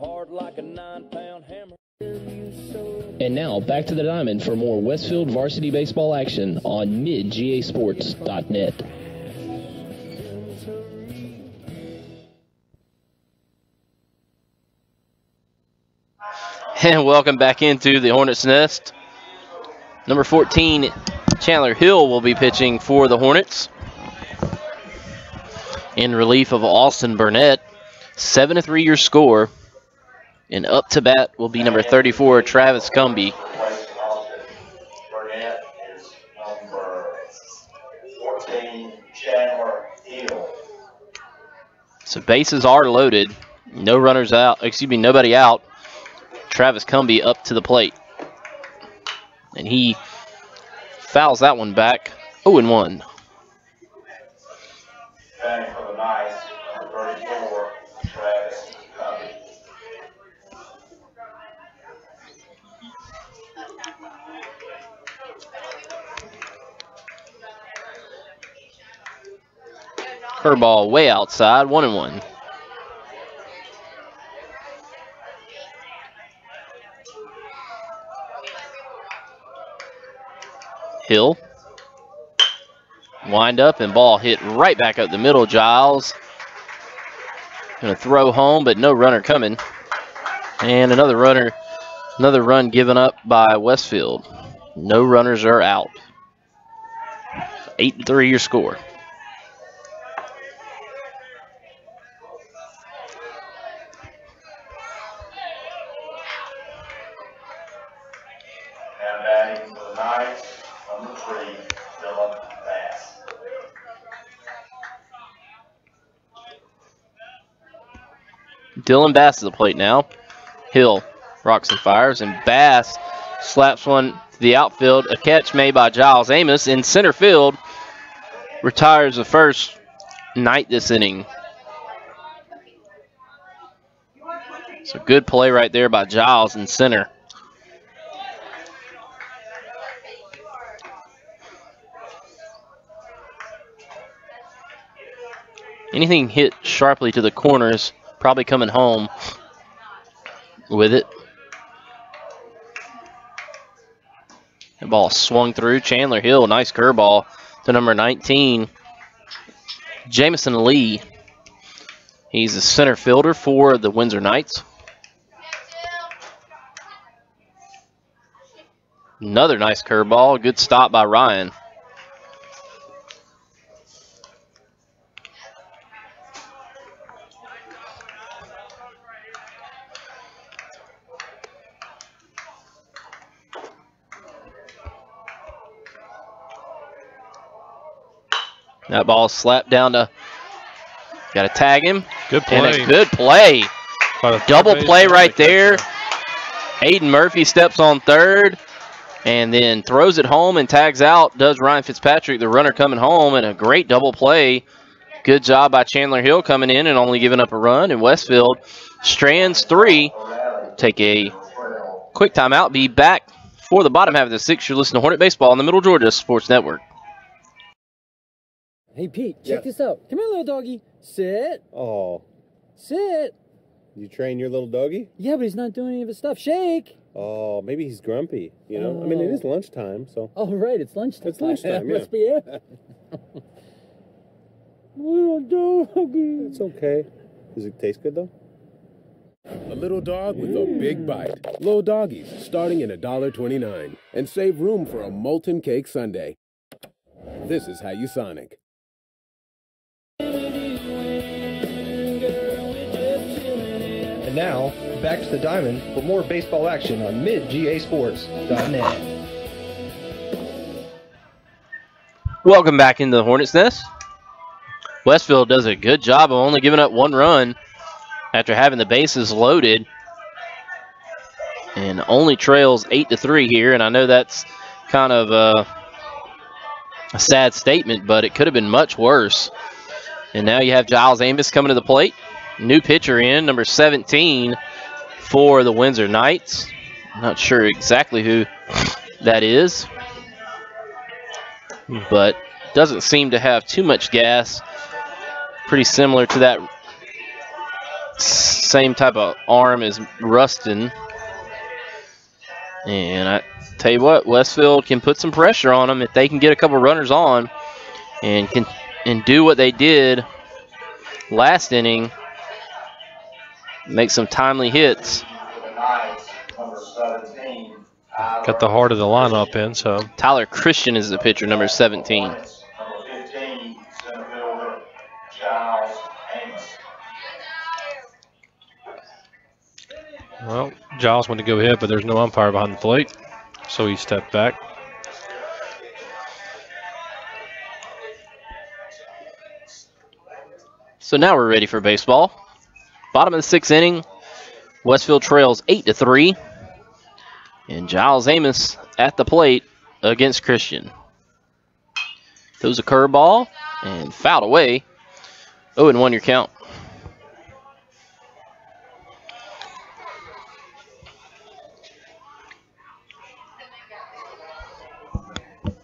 And now, back to the diamond for more Westfield varsity baseball action on midgasports.net. And welcome back into the Hornets' nest. Number 14, Chandler Hill will be pitching for the Hornets. In relief of Austin Burnett. 7-3 your score. And up to bat will be number 34, Travis Cumbie. Burnett is number 14, Chandler Hill. So bases are loaded. No runners out. Nobody out. Travis Cumbie up to the plate. And he fouls that one back. 0-1. Batting for the Knights, number 34, Travis Cumbie. Curveball way outside. 1-1. Hill. Wind up and ball hit right back up the middle. Giles Going to throw home, but no runner coming. And another run given up by Westfield. No runners are out. 8-3 your score. And batting for the Knights, number 3, Dylan Bass. Dylan Bass is the plate now. Hill rocks and fires, and Bass slaps one to the outfield. A catch made by Giles Amos in center field. Retires the first. Knight this inning. So good play right there by Giles in center. Anything hit sharply to the corners, probably coming home with it. The ball swung through. Chandler Hill, nice curveball to number 19, Jamison Lee. He's a center fielder for the Windsor Knights. Another nice curveball. Good stop by Ryan. That ball slapped down to, got to tag him. Good play. And a good play. Double play right there. Hayden Murphy steps on third and then throws it home and tags out. Does Ryan Fitzpatrick, the runner coming home, and a great double play. Good job by Chandler Hill coming in and only giving up a run. And Westfield strands 3. Take a quick timeout. Be back for the bottom half of the 6th. You're listening to Hornet Baseball on the Middle Georgia Sports Network. Hey, Pete, check this out. Come here, little doggy. Sit. Oh. Sit. You train your little doggy? Yeah, but he's not doing any of his stuff. Shake. Oh, maybe he's grumpy, you know? I mean, it is lunchtime, so. Oh, right, it's lunchtime. It's lunchtime, That must be it. Little doggy. It's okay. Does it taste good, though? A little dog with a big bite. Little doggies, starting at $1.29. And save room for a molten cake sundae. This is how you Sonic. And now, back to the diamond for more baseball action on midgasports.net. Welcome back into the Hornets' Nest. Westfield does a good job of only giving up 1 run after having the bases loaded, and only trails 8-3 here. And I know that's kind of a sad statement, but it could have been much worse. And now you have Giles Amos coming to the plate. New pitcher in, number 17 for the Windsor Knights. Not sure exactly who that is, but doesn't seem to have too much gas. Pretty similar to that same type of arm as Rustin. And I tell you what, Westfield can put some pressure on them if they can get a couple runners on and do what they did last inning. Make some timely hits. Got the heart of the lineup in, so. Tyler Christian is the pitcher, number 17. Number 15, center fielder, Giles Amos. Well, Giles went to go hit, but there's no umpire behind the plate, so he stepped back. So now we're ready for baseball. Bottom of the 6th inning, Westfield trails 8-3. And Giles Amos at the plate against Christian. Throws a curveball and fouled away. 0-1 your count.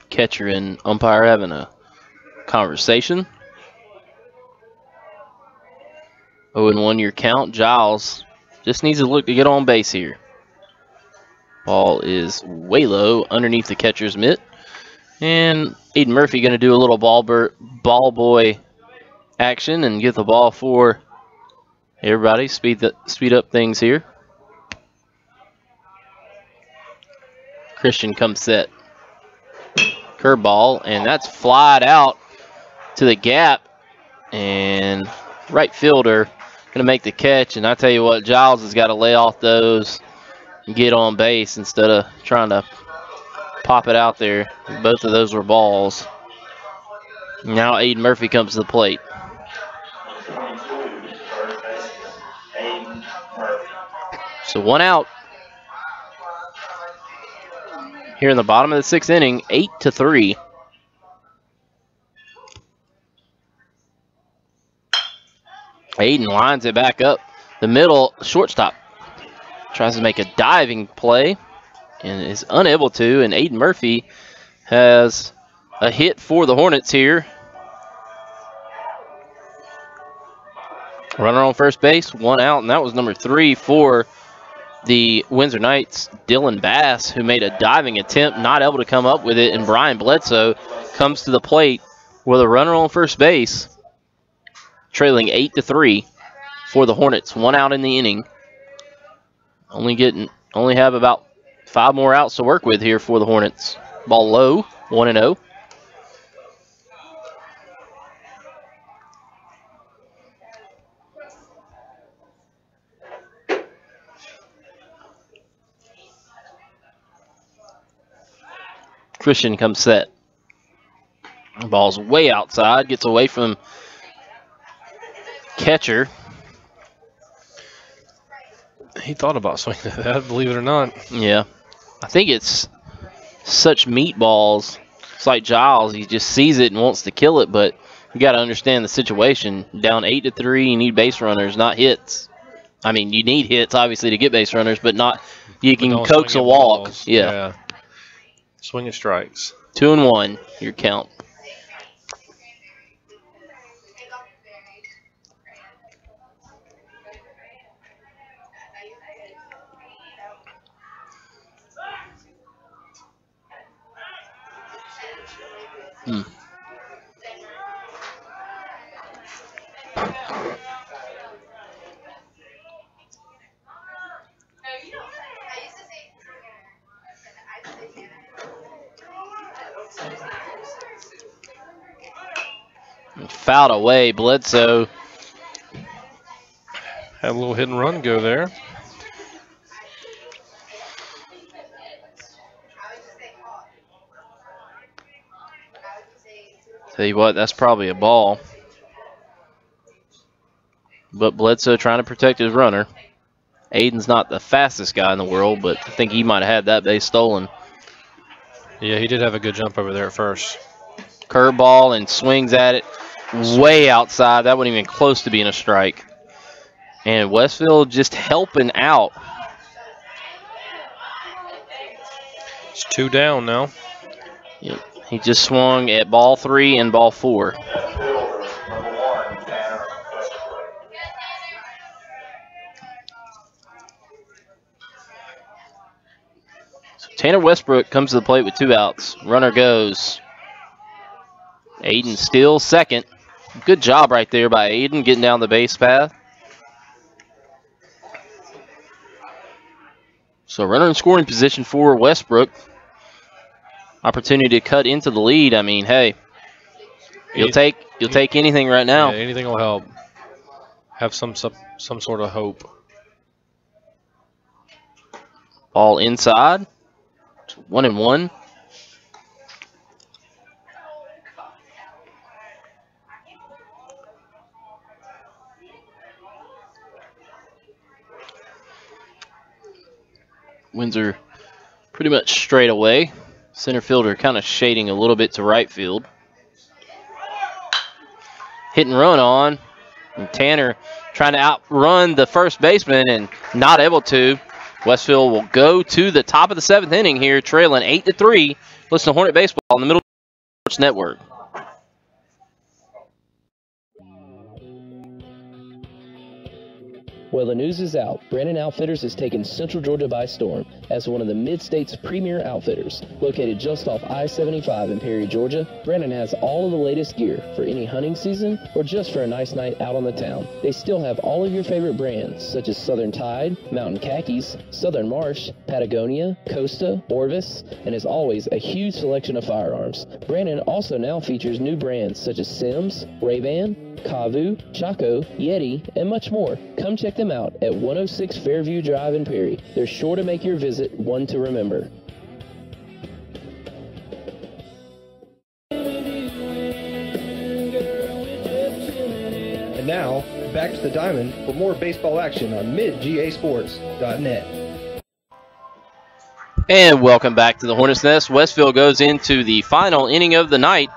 Catcher and umpire having a conversation. 0-1 your count. Giles just needs to look to get on base here. Ball is way low underneath the catcher's mitt. And Aiden Murphy going to do a little ball boy action and get the ball for Everybody, speed up things here. Christian comes set. Curveball, and that's flied out to the gap. And right fielder going to make the catch. And I tell you what, Giles has got to lay off those and get on base instead of trying to pop it out there. Both of those were balls. Now Aiden Murphy comes to the plate. So 1 out. Here in the bottom of the 6th inning, 8-3. Aiden lines it back up the middle. Shortstop tries to make a diving play and is unable to. And Aiden Murphy has a hit for the Hornets here. Runner on first base, 1 out, and that was number 3 for the Windsor Knights, Dylan Bass, who made a diving attempt, not able to come up with it, and Brian Bledsoe comes to the plate with a runner on first base, trailing 8-3 for the Hornets. 1 out in the inning. Only have about 5 more outs to work with here for the Hornets. Ball low, 1-0. Christian comes set. Ball's way outside, gets away from catcher. He thought about swinging at that, believe it or not. Yeah. I think it's such meatballs. It's like Giles. He just sees it and wants to kill it, but you got to understand the situation. Down 8-3, you need base runners, not hits. I mean, you need hits, obviously, to get base runners, but not you can coax a walk. Balls. Yeah. Swinging strikes. 2-1, your count. Fouled away. Bledsoe had a little hit and run go there. Tell you what, that's probably a ball. But Bledsoe trying to protect his runner. Aiden's not the fastest guy in the world, but I think he might have had that base stolen. Yeah, he did have a good jump over there at first. Curveball and swings at it way outside. That wasn't even close to being a strike. And Westfield just helping out. It's 2 down now. Yep. He just swung at ball 3 and ball 4. So Tanner Westbrook comes to the plate with 2 outs. Runner goes. Aiden still second. Good job right there by Aiden getting down the base path. So runner in scoring position for Westbrook. Opportunity to cut into the lead. I mean, hey, you'll take anything right now. Yeah, anything will help. Have some sort of hope. Ball inside. 1-1. Windsor pretty much straight away. Center fielder kind of shading a little bit to right field. Hit and run on. And Tanner trying to outrun the first baseman and not able to. Westfield will go to the top of the 7th inning here, trailing 8-3. Listen to Hornet Baseball on the Middle Sports Network. Well, the news is out. Brandon Outfitters has taken Central Georgia by storm as one of the Mid-State's premier outfitters. Located just off I-75 in Perry, Georgia, Brandon has all of the latest gear for any hunting season or just for a nice night out on the town. They still have all of your favorite brands such as Southern Tide, Mountain Khakis, Southern Marsh, Patagonia, Costa, Orvis, and as always, a huge selection of firearms. Brandon also now features new brands such as Sims, Ray-Ban, Kavu, Chaco, Yeti, and much more. Come check them out at 106 Fairview Drive in Perry. They're sure to make your visit one to remember. And now, back to the diamond for more baseball action on midgasports.net. And welcome back to the Hornets' Nest. Westfield goes into the final inning of the night,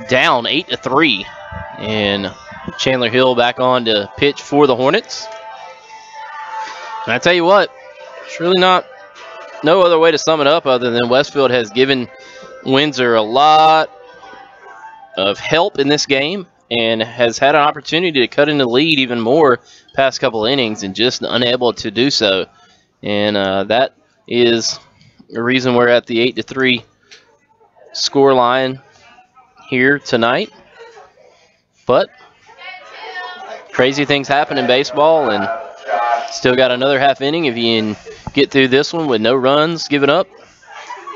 down 8-3, and Chandler Hill back on to pitch for the Hornets. And I tell you what, it's really no other way to sum it up other than Westfield has given Windsor a lot of help in this game and has had an opportunity to cut in the lead even more past couple innings and just unable to do so. And that is the reason we're at the 8-3 score line here tonight. But crazy things happen in baseball, and still got another half inning. If you can get through this one with no runs given up,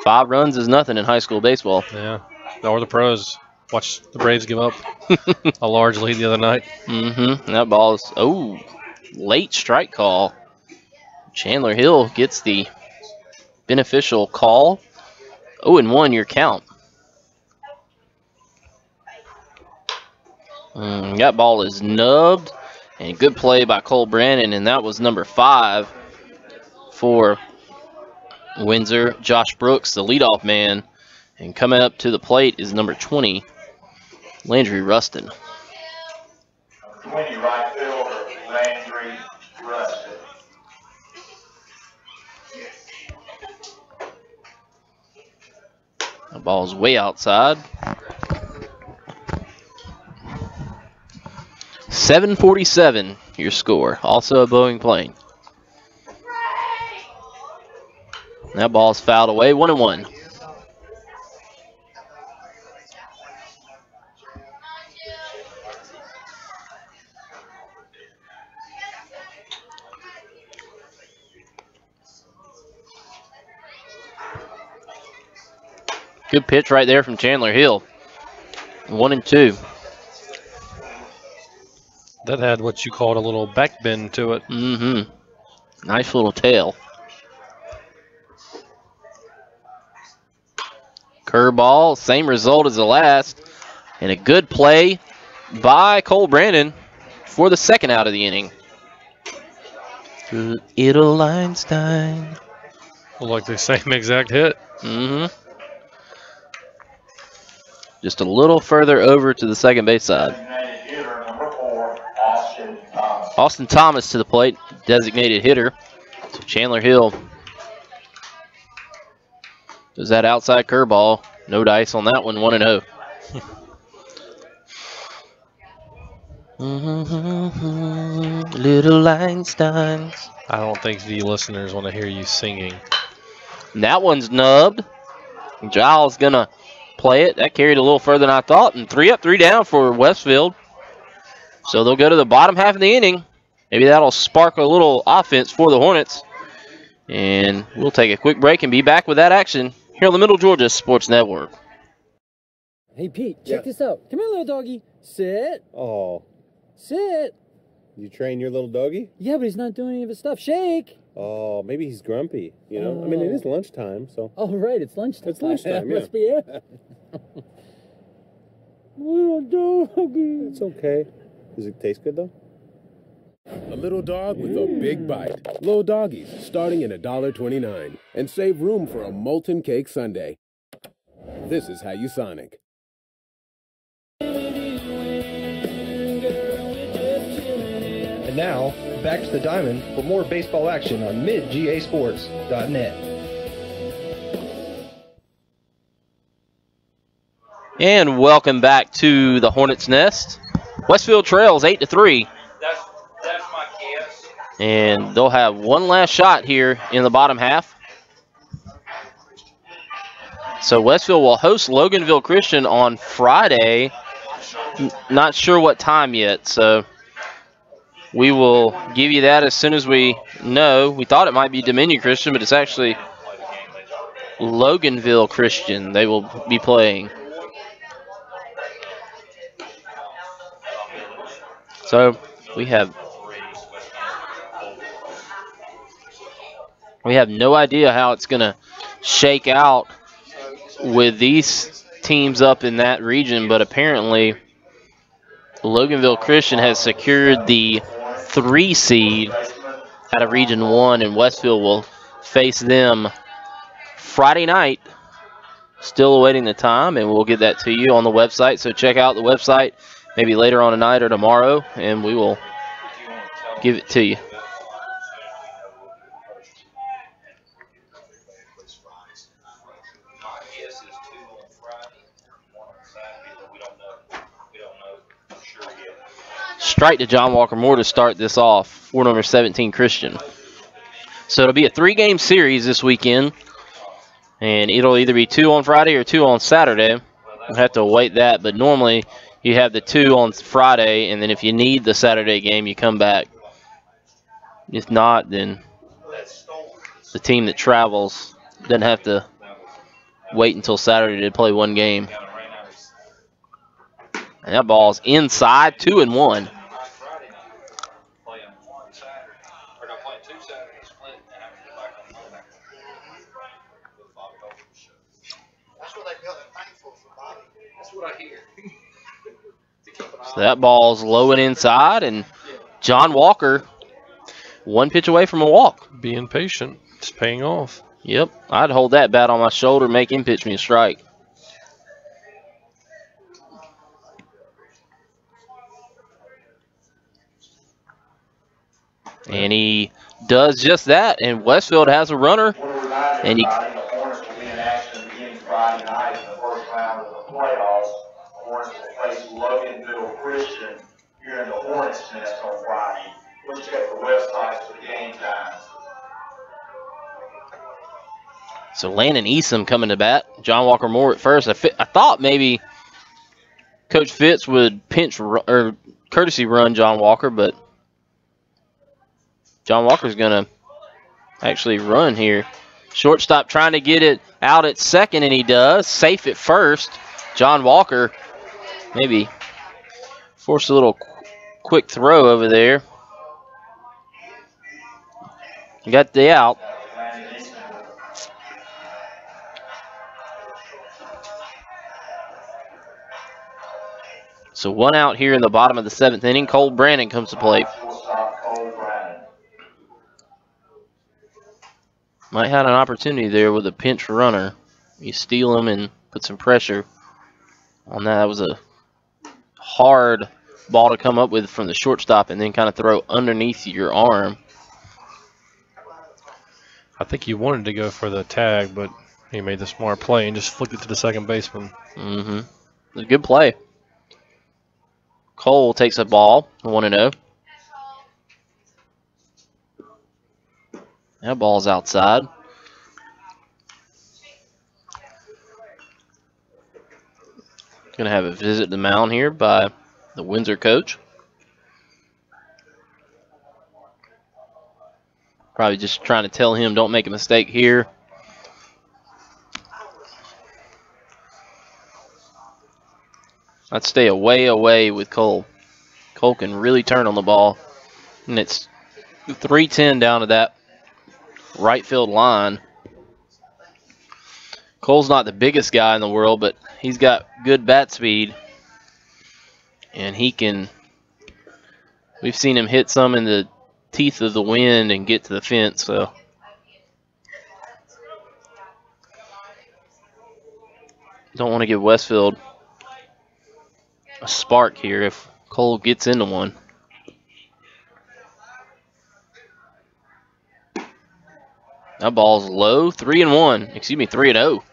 5 runs is nothing in high school baseball. Yeah, or the pros. Watch the Braves give up a large lead the other night. That ball is, late strike call. Chandler Hill gets the beneficial call. 0-1 your count. That ball is nubbed, and good play by Cole Brannon, and that was number 5 for Windsor. Josh Brooks, the leadoff man, and coming up to the plate is number 20, Landry Rustin. 20 right fielder, Landry Rustin. The ball's way outside. 7:47 your score. Also a Boeing plane. That ball's fouled away. 1-1. Good pitch right there from Chandler Hill. 1-2. That had what you called a little back bend to it. Nice little tail. Curveball, same result as the last. And a good play by Cole Brandon for the second out of the inning. It'll Einstein. Look like the same exact hit. Just a little further over to the second base side. Austin Thomas to the plate, designated hitter. So Chandler Hill does that outside curveball. No dice on that one, 1-0. Little Einsteins. I don't think the listeners want to hear you singing. And that one's nubbed. Giles gonna play it. That carried a little further than I thought. And 3 up, 3 down for Westfield. So they'll go to the bottom half of the inning. Maybe that'll spark a little offense for the Hornets. And we'll take a quick break and be back with that action here on the Middle Georgia Sports Network. Hey, Pete, check this out. Come here, little doggy. Sit. Oh. Sit. You train your little doggy? Yeah, but he's not doing any of his stuff. Shake. Oh, maybe he's grumpy, you know? I mean, it is lunchtime, so. Oh, right, it's lunchtime. It's lunchtime, Must be it. Little doggy. It's okay. Does it taste good, though? A little dog with a big bite. Little doggies, starting at $1.29. And save room for a molten cake sundae. This is how you Sonic. And now, back to the diamond for more baseball action on midgasports.net. And welcome back to the Hornets' Nest. Westfield trails 8-3. And they'll have one last shot here in the bottom half. So Westfield will host Loganville Christian on Friday. Not sure what time yet, so we will give you that as soon as we know. We thought it might be Dominion Christian, but it's actually Loganville Christian they will be playing. So we have no idea how it's going to shake out with these teams up in that region, but apparently Loganville Christian has secured the 3 seed out of Region 1, and Westfield will face them Friday night. Still awaiting the time, and we'll get that to you on the website. So check out the website maybe later on tonight or tomorrow, and we will give it to you. Strike to John Walker Moore to start this off for number 17 Christian. So it'll be a 3-game series this weekend, and it'll either be 2 on Friday or 2 on Saturday. We'll have to await that, but normally you have the 2 on Friday, and then if you need the Saturday game, you come back. If not, then the team that travels doesn't have to wait until Saturday to play 1 game. And that ball's inside, 2-1. So that ball's low and inside, and John Walker 1 pitch away from a walk. Being patient. It's paying off. Yep. I'd hold that bat on my shoulder, make him pitch me a strike. And he does just that, and Westfield has a runner. And he Friday night in the first round of the playoffs. The Hornets will face Loganville Christian here in the Hornets Nest on Friday. Please check the websites for the game times. So Landon Easom coming to bat. John Walker Moore at first. I thought maybe Coach Fitz would pinch or courtesy run John Walker, but John Walker's going to actually run here. Shortstop trying to get it out at second, and he does. Safe at first. John Walker maybe forced a little quick throw over there. Got the out. So 1 out here in the bottom of the 7th inning. Cole Brandon comes to plate. Might have an opportunity there with a pinch runner. You steal him and put some pressure on that. That was a hard ball to come up with from the shortstop and then kind of throw underneath your arm. I think he wanted to go for the tag, but he made the smart play and just flicked it to the second baseman. Mm-hmm. It was a good play. Cole takes a ball, 1-0. That ball's outside. Going to have a visit to the mound here by the Windsor coach. Probably just trying to tell him don't make a mistake here. I'd stay away with Cole. Cole can really turn on the ball. And it's 3-10 down to that right field line. Cole's not the biggest guy in the world, but he's got good bat speed. And he can, we've seen him hit some in the teeth of the wind and get to the fence, so. Don't want to give Westfield a spark here if Cole gets into one. That ball's low, 3-1. Excuse me, 3-0.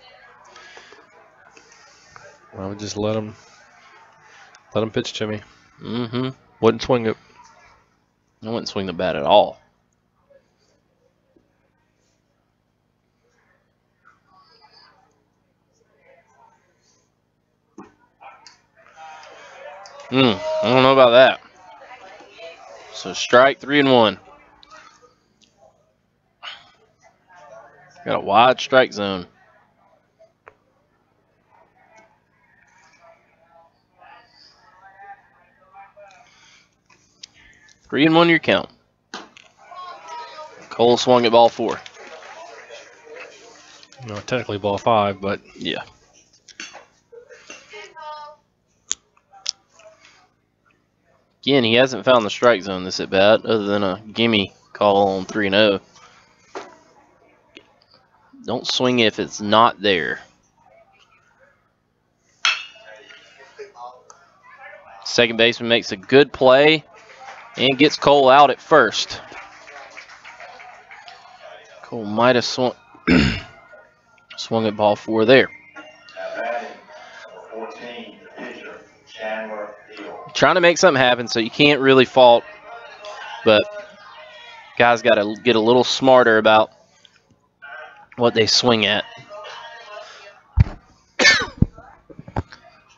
Well, just let him pitch to me. Mm-hmm. Wouldn't swing it. I wouldn't swing the bat at all. I don't know about that. So strike 3-1. Got a wide strike zone. 3-1 your count. Cole swung at ball 4. No, technically ball 5, but yeah. Again, he hasn't found the strike zone this at bat, other than a gimme call on 3-0. Don't swing if it's not there. Second baseman makes a good play and gets Cole out at first. Cole might have swung at ball 4 there. Trying to make something happen, so you can't really fault, but guys got to get a little smarter about what they swing at.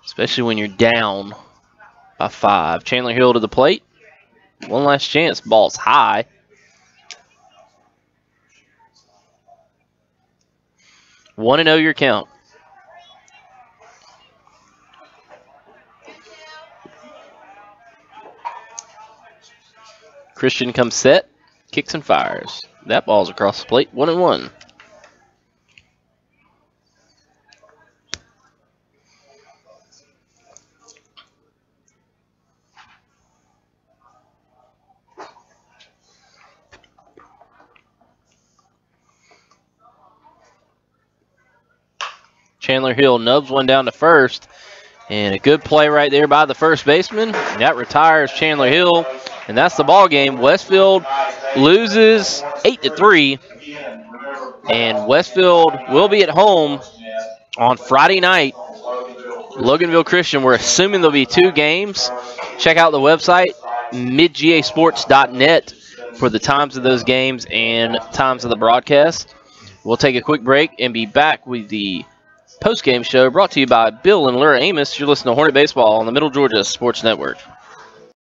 Especially when you're down by 5. Chandler Hill to the plate. One last chance. Ball's high. One and 0 your count. Christian comes set, kicks and fires. That ball's across the plate. 1-1. Chandler Hill nubs one down to first, and a good play right there by the first baseman. That retires Chandler Hill, and that's the ball game. Westfield loses 8-3, and Westfield will be at home on Friday night. Loganville Christian, we're assuming there'll be 2 games. Check out the website, midgasports.net, for the times of those games and times of the broadcast. We'll take a quick break and be back with the post-game show brought to you by Bill and Laura Amos. You're listening to Hornet Baseball on the Middle Georgia Sports Network.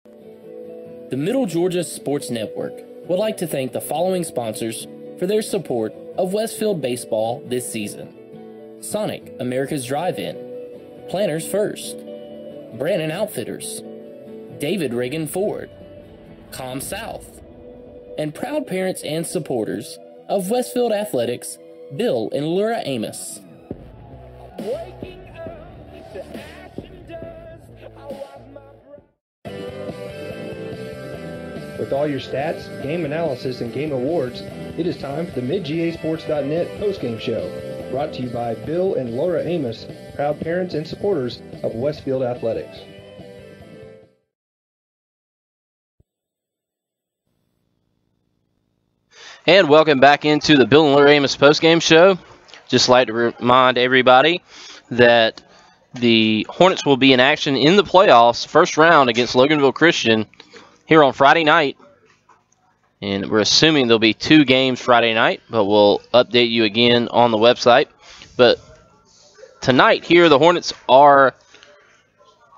The Middle Georgia Sports Network would like to thank the following sponsors for their support of Westfield baseball this season: Sonic, America's Drive-In, Planners First, Brandon Outfitters, David Reagan Ford, Com South, and proud parents and supporters of Westfield Athletics, Bill and Laura Amos. With all your stats, game analysis, and game awards, it is time for the MidGASports.net postgame show, brought to you by Bill and Laura Amos, proud parents and supporters of Westfield Athletics. And welcome back into the Bill and Laura Amos postgame show. Just like to remind everybody that the Hornets will be in action in the playoffs, first round against Loganville Christian here on Friday night. And we're assuming there'll be 2 games Friday night, but we'll update you again on the website. But tonight here, the Hornets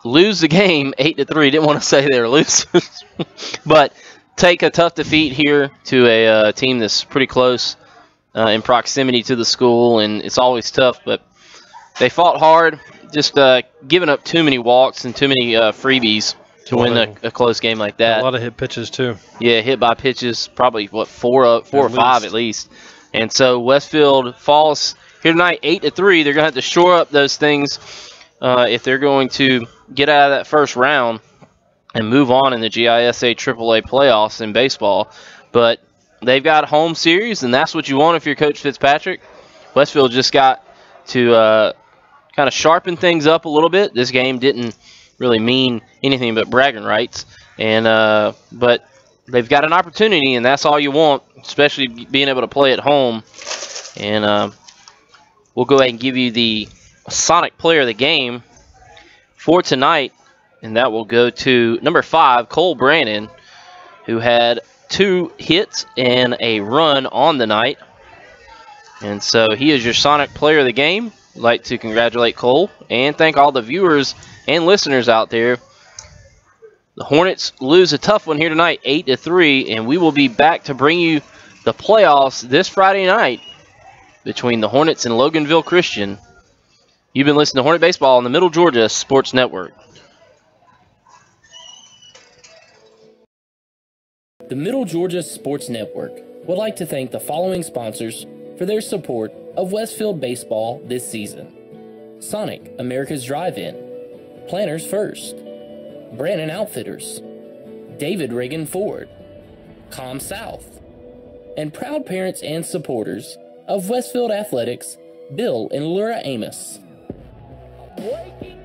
lose the game 8-3. Didn't want to say they were losers, but take a tough defeat here to a team that's pretty close in proximity to the school, and it's always tough, but they fought hard, just giving up too many walks and too many freebies to win a close game like that. A lot of hit pitches, too. Yeah, hit by pitches, probably, four or 5 at least. And so Westfield falls here tonight 8-3. They're going to have to shore up those things if they're going to get out of that first round and move on in the GISA AAA playoffs in baseball. But they've got a home series, and that's what you want if you're Coach Fitzpatrick. Westfield just got to kind of sharpen things up a little bit. This game didn't really mean anything but bragging rights, and but they've got an opportunity, and that's all you want, especially being able to play at home. And we'll go ahead and give you the Sonic player of the game for tonight, and that will go to number 5, Cole Brandon, who had 2 hits and a run on the night. And so he is your Sonic player of the game. I'd like to congratulate Cole and thank all the viewers and listeners out there The Hornets lose a tough one here tonight, 8-3, and we will be back to bring you the playoffs this Friday night between the Hornets and Loganville Christian. You've been listening to Hornet Baseball on the Middle Georgia Sports Network. The Middle Georgia Sports Network would like to thank the following sponsors for their support of Westfield baseball this season: Sonic, America's Drive-In, Planners First, Brandon Outfitters, David Reagan Ford, Com South, and proud parents and supporters of Westfield Athletics, Bill and Laura Amos. Breaking